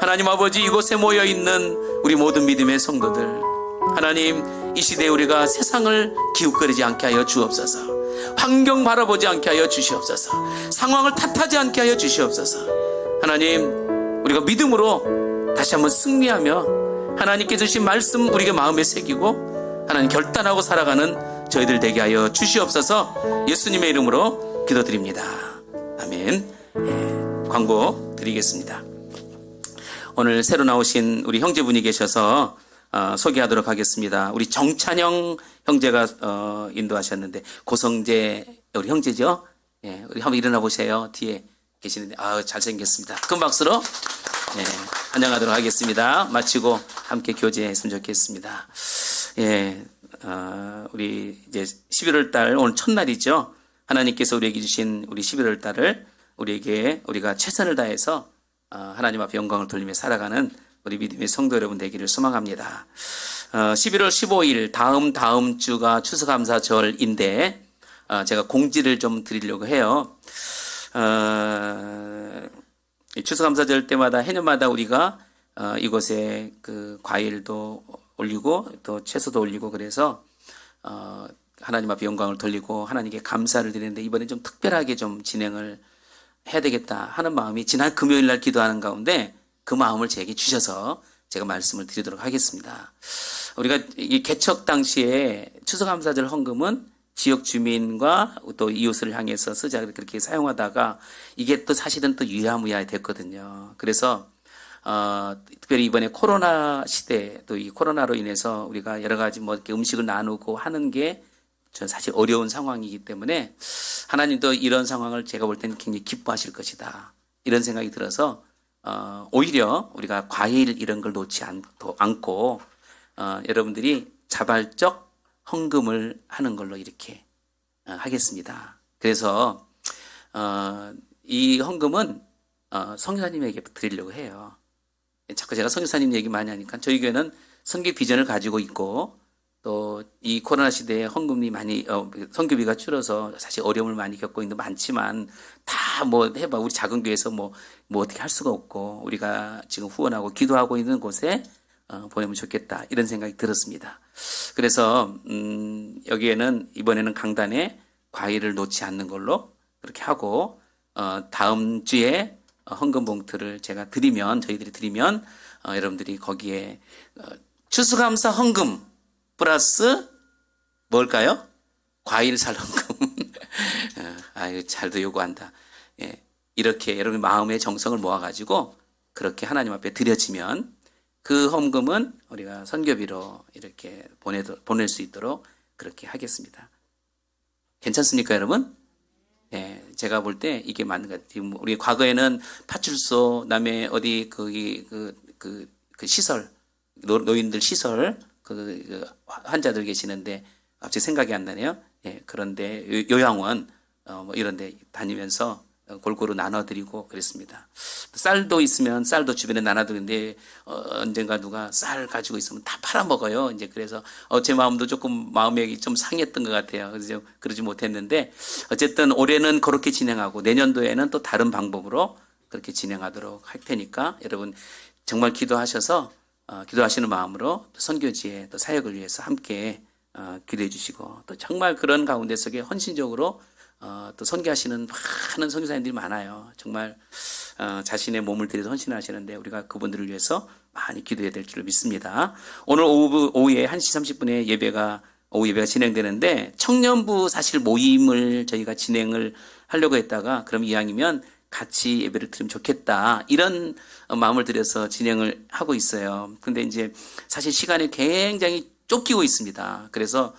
S5: 하나님 아버지 이곳에 모여있는 우리 모든 믿음의 성도들 하나님 이 시대에 우리가 세상을 기웃거리지 않게 하여 주옵소서. 환경 바라보지 않게 하여 주시옵소서. 상황을 탓하지 않게 하여 주시옵소서. 하나님 우리가 믿음으로 다시 한번 승리하며 하나님께 주신 말씀 우리에게 마음에 새기고 하나님 결단하고 살아가는 저희들 되게 하여 주시옵소서. 예수님의 이름으로 기도드립니다. 아멘. 광고 드리겠습니다. 오늘 새로 나오신 우리 형제분이 계셔서 소개하도록 하겠습니다. 우리 정찬영 형제가 인도하셨는데 고성재 우리 형제죠? 예, 우리 한번 일어나 보세요. 뒤에 계시는데 잘생겼습니다. 큰 박수로 환영하도록 하겠습니다. 마치고 함께 교제했으면 좋겠습니다. 예, 우리 이제 11월 달 오늘 첫날이죠. 하나님께서 우리에게 주신 우리 11월 달을 우리가 최선을 다해서 하나님 앞에 영광을 돌리며 살아가는 우리 믿음의 성도 여러분 되기를 소망합니다. 11월 15일 다음 주가 추수감사절인데 제가 공지를 좀 드리려고 해요. 추수감사절 때마다 해년마다 우리가 이곳에 그 과일도 올리고 또 채소도 올리고 그래서 하나님 앞에 영광을 돌리고 하나님께 감사를 드리는데 이번에 좀 특별하게 좀 진행을 해야 되겠다 하는 마음이 지난 금요일 날 기도하는 가운데 그 마음을 제게 주셔서 제가 말씀을 드리도록 하겠습니다. 우리가 이 개척 당시에 추수감사절 헌금은 지역 주민과 또 이웃을 향해서 쓰자 그렇게 사용하다가 이게 또 사실은 또 유야무야 됐거든요. 그래서 특별히 이번에 코로나 시대 또 이 코로나로 인해서 우리가 여러 가지 뭐 이렇게 음식을 나누고 하는 게 전 사실 어려운 상황이기 때문에 하나님도 이런 상황을 제가 볼 때는 굉장히 기뻐하실 것이다. 이런 생각이 들어서 오히려 우리가 과일 이런 걸 놓지 않고 여러분들이 자발적 헌금을 하는 걸로 이렇게 하겠습니다. 그래서 이 헌금은 선교사님에게 드리려고 해요. 자꾸 제가 선교사님 얘기 많이 하니까 저희 교회는 선교 비전을 가지고 있고 또 이 코로나 시대에 헌금이 많이 선교비가 줄어서 사실 어려움을 많이 겪고 있는 많지만 다 뭐 해봐 우리 작은 교회에서 뭐 어떻게 할 수가 없고 우리가 지금 후원하고 기도하고 있는 곳에 보내면 좋겠다 이런 생각이 들었습니다. 그래서 여기에는 이번에는 강단에 과일을 놓지 않는 걸로 그렇게 하고 다음 주에 헌금 봉투를 제가 저희들이 드리면 여러분들이 거기에 추수감사 헌금 플러스 뭘까요? 과일 살 헌금. 아유 잘도 요구한다. 예, 이렇게 여러분 마음의 정성을 모아가지고 그렇게 하나님 앞에 드려지면 그 헌금은 우리가 선교비로 이렇게 보낼 수 있도록 그렇게 하겠습니다. 괜찮습니까, 여러분? 예, 제가 볼 때 이게 맞는 것 같아요. 우리 과거에는 파출소, 남의 어디 그 시설, 노인들 시설, 그 환자들 계시는데 갑자기 생각이 안 나네요. 예, 그런데 요양원 뭐 이런데 다니면서 골고루 나눠드리고 그랬습니다. 쌀도 있으면 쌀도 주변에 나눠드리는데 언젠가 누가 쌀 가지고 있으면 다 팔아먹어요. 이제 그래서 제 마음도 조금 마음이 좀 상했던 것 같아요. 그래서 그러지 못했는데 어쨌든 올해는 그렇게 진행하고 내년도에는 또 다른 방법으로 그렇게 진행하도록 할 테니까 여러분 정말 기도하셔서 기도하시는 마음으로 선교지에 또 사역을 위해서 함께 기도해 주시고 또 정말 그런 가운데 속에 헌신적으로 또 선교하시는 많은 선교사님들이 많아요. 정말 자신의 몸을 들여서 헌신하시는데 우리가 그분들을 위해서 많이 기도해야 될 줄을 믿습니다. 오늘 오후에 1시 30분에 오후 예배가 진행되는데 청년부 사실 모임을 저희가 진행을 하려고 했다가 그럼 이왕이면 같이 예배를 드리면 좋겠다 이런 마음을 들여서 진행을 하고 있어요. 근데 이제 사실 시간이 굉장히 쫓기고 있습니다. 그래서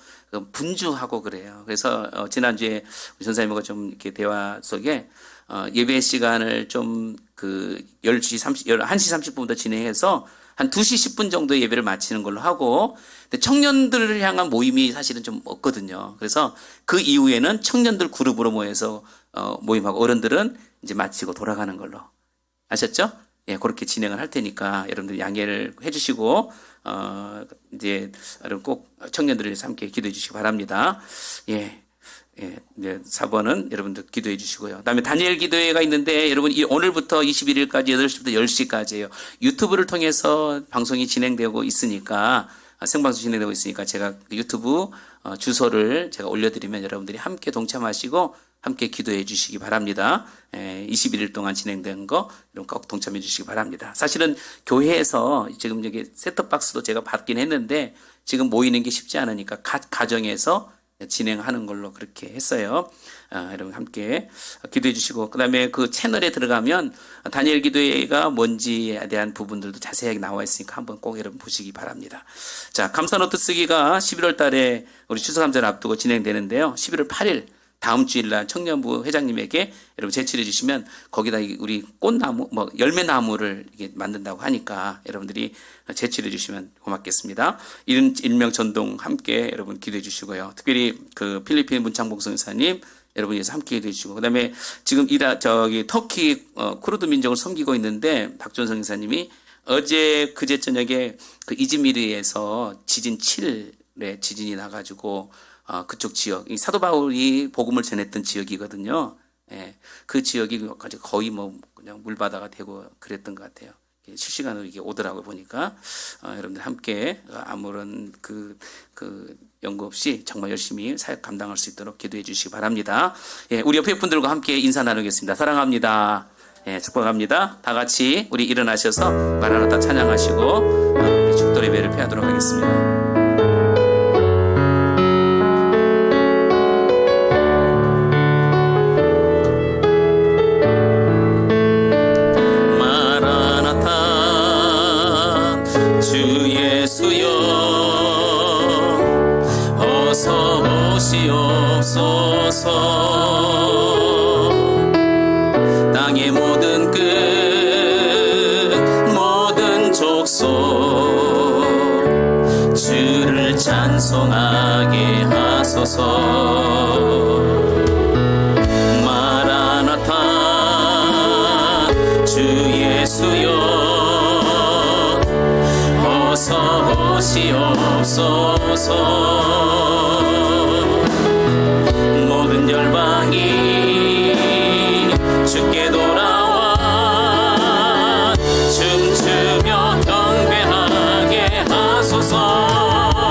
S5: 분주하고 그래요. 그래서 지난주에 우리 전사님과 좀 이렇게 대화 속에 예배 시간을 좀 1시 30분부터 진행해서 한 2시 10분 정도 예배를 마치는 걸로 하고 근데 청년들을 향한 모임이 사실은 좀 없거든요. 그래서 그 이후에는 청년들 그룹으로 모여서 모임하고 어른들은 이제 마치고 돌아가는 걸로 아셨죠? 예, 그렇게 진행을 할 테니까 여러분들 양해를 해주시고 이제 여러분 꼭 청년들을 위해서 함께 기도해 주시기 바랍니다. 예, 이제 4번은 여러분들 기도해 주시고요. 그다음에 다니엘 기도회가 있는데 여러분 오늘부터 21일까지 8시부터 10시까지예요. 유튜브를 통해서 방송이 진행되고 있으니까 생방송 진행되고 있으니까 제가 유튜브 주소를 제가 올려드리면 여러분들이 함께 동참하시고 함께 기도해 주시기 바랍니다. 21일 동안 진행된 거 이런 꼭 동참해 주시기 바랍니다. 사실은 교회에서 지금 여기 셋톱박스도 제가 받긴 했는데 지금 모이는 게 쉽지 않으니까 각 가정에서 진행하는 걸로 그렇게 했어요. 여러분 함께 기도해 주시고 그다음에 그 채널에 들어가면 다니엘 기도회가 뭔지에 대한 부분들도 자세하게 나와 있으니까 한번 꼭 여러분 보시기 바랍니다. 자, 감사노트 쓰기가 11월 달에 우리 추수감사를 앞두고 진행되는데요. 11월 8일 다음 주일날 청년부 회장님에게 여러분 제출해 주시면 거기다 우리 꽃나무, 열매나무를 이게 만든다고 하니까 여러분들이 제출해 주시면 고맙겠습니다. 일명 전동 함께 여러분 기도해 주시고요. 특별히 그 필리핀 문창복 선교사님 여러분 위해서 함께 기도해 주시고 그다음에 지금 터키 쿠르드 민족을 섬기고 있는데 박준 선교사님이 그제 저녁에 그 이즈미르에서 지진 7의 지진이 나가지고 그쪽 지역, 사도 바울이 복음을 전했던 지역이거든요. 예, 그 지역이 거의 그냥 물바다가 되고 그랬던 것 같아요. 실시간으로 이게 오더라고요, 보니까. 여러분들 함께 아무런 그 연구 없이 정말 열심히 사역 감당할 수 있도록 기도해 주시기 바랍니다. 예, 우리 옆에 분들과 함께 인사 나누겠습니다. 사랑합니다. 예, 축복합니다. 다 같이 우리 일어나셔서 마라나타 찬양하시고 우리 축도 예배를 폐하도록 하겠습니다. 마라나타 주 예수여 어서 오시옵소서. 땅의 모든 끝 모든 족속 주를 찬송하게 하소서. 마라나타 주 예수여 어서 오시옵소서. 모든 열방이 주께 돌아와 춤추며 경배하게 하소서.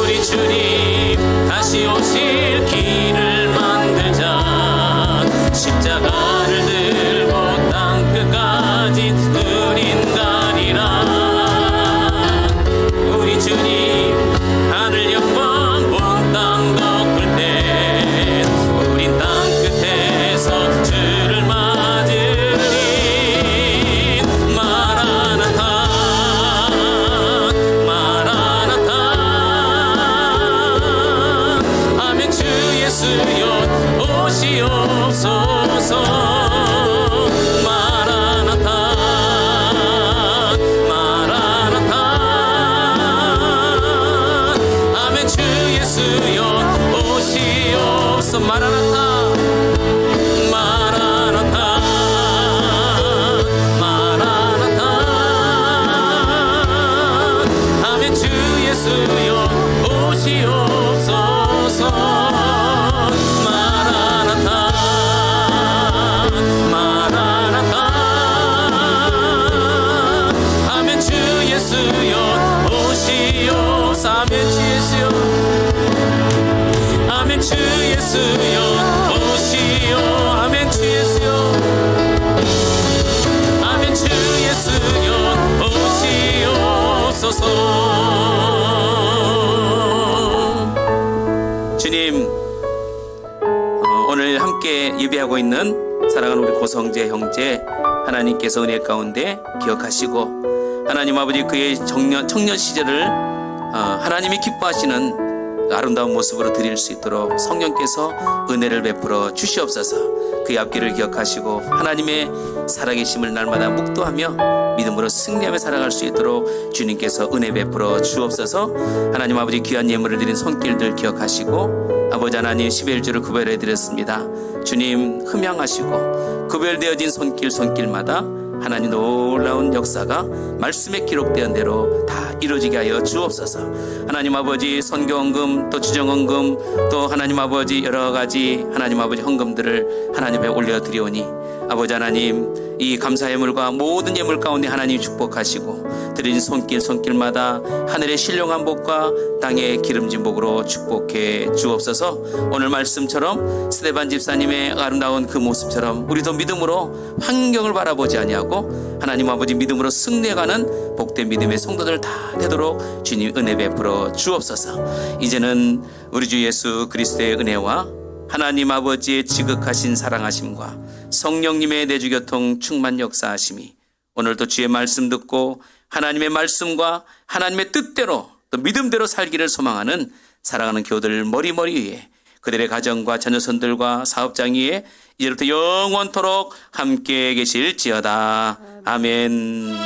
S5: 우리 주님 다시 오실 길을 만들자. 십자가를 들고 땅 끝까지 우린 가리라. 우리 주님 하늘 영광 온 땅 덮을 때 우린 땅 끝에서 주를 맞으리. 마라나타 마라나타 아멘. 주 예수여 오시옵소서. 마라나타 마라나타 아멘. 주 예수여 오시옵소서. 마라나타 마라나타 마라나타 아멘. 주 예수여 오시옵소서. 마라나타 마라나타 아멘. 주 예수여 오시옵소서. 아멘. 주 예수여 아멘. 주 예수여 오시오. 아멘. 주 예수여 아멘. 주 예수여 오시옵소서. 주님 오늘 함께 예배하고 있는 사랑하는 우리 고성재 형제 하나님께서 은혜 가운데 기억하시고 하나님 아버지 그의 청년 시절을 하나님이 기뻐하시는 아름다운 모습으로 드릴 수 있도록 성령께서 은혜를 베풀어 주시옵소서. 그의 앞길을 기억하시고 하나님의 살아계심을 날마다 묵도하며 믿음으로 승리하며 살아갈 수 있도록 주님께서 은혜 베풀어 주옵소서. 하나님 아버지 귀한 예물을 드린 손길들 기억하시고 아버지 하나님 11주를 구별해 드렸습니다. 주님 흠양하시고 구별되어진 손길마다 하나님 놀라운 역사가 말씀에 기록된 대로 다 이루어지게 하여 주옵소서. 하나님 아버지 선교헌금 또 주정헌금 또 하나님 아버지 여러가지 하나님 아버지 헌금들을 하나님 앞에 올려드리오니 아버지 하나님 이 감사 예물과 모든 예물 가운데 하나님 축복하시고 드린 손길마다 하늘의 신령한 복과 땅의 기름진 복으로 축복해 주옵소서. 오늘 말씀처럼 스데반 집사님의 아름다운 그 모습처럼 우리도 믿음으로 환경을 바라보지 아니하고 하나님 아버지 믿음으로 승리해가는 복된 믿음의 성도들 다 되도록 주님 은혜 베풀어 주옵소서. 이제는 우리 주 예수 그리스도의 은혜와 하나님 아버지의 지극하신 사랑하심과 성령님의 내주교통 충만 역사하심이 오늘도 주의 말씀 듣고 하나님의 말씀과 하나님의 뜻대로 또 믿음대로 살기를 소망하는 사랑하는 교우들 머리머리 위에 그들의 가정과 자녀손들과 사업장 위에 이제부터 영원토록 함께 계실지어다. 아멘.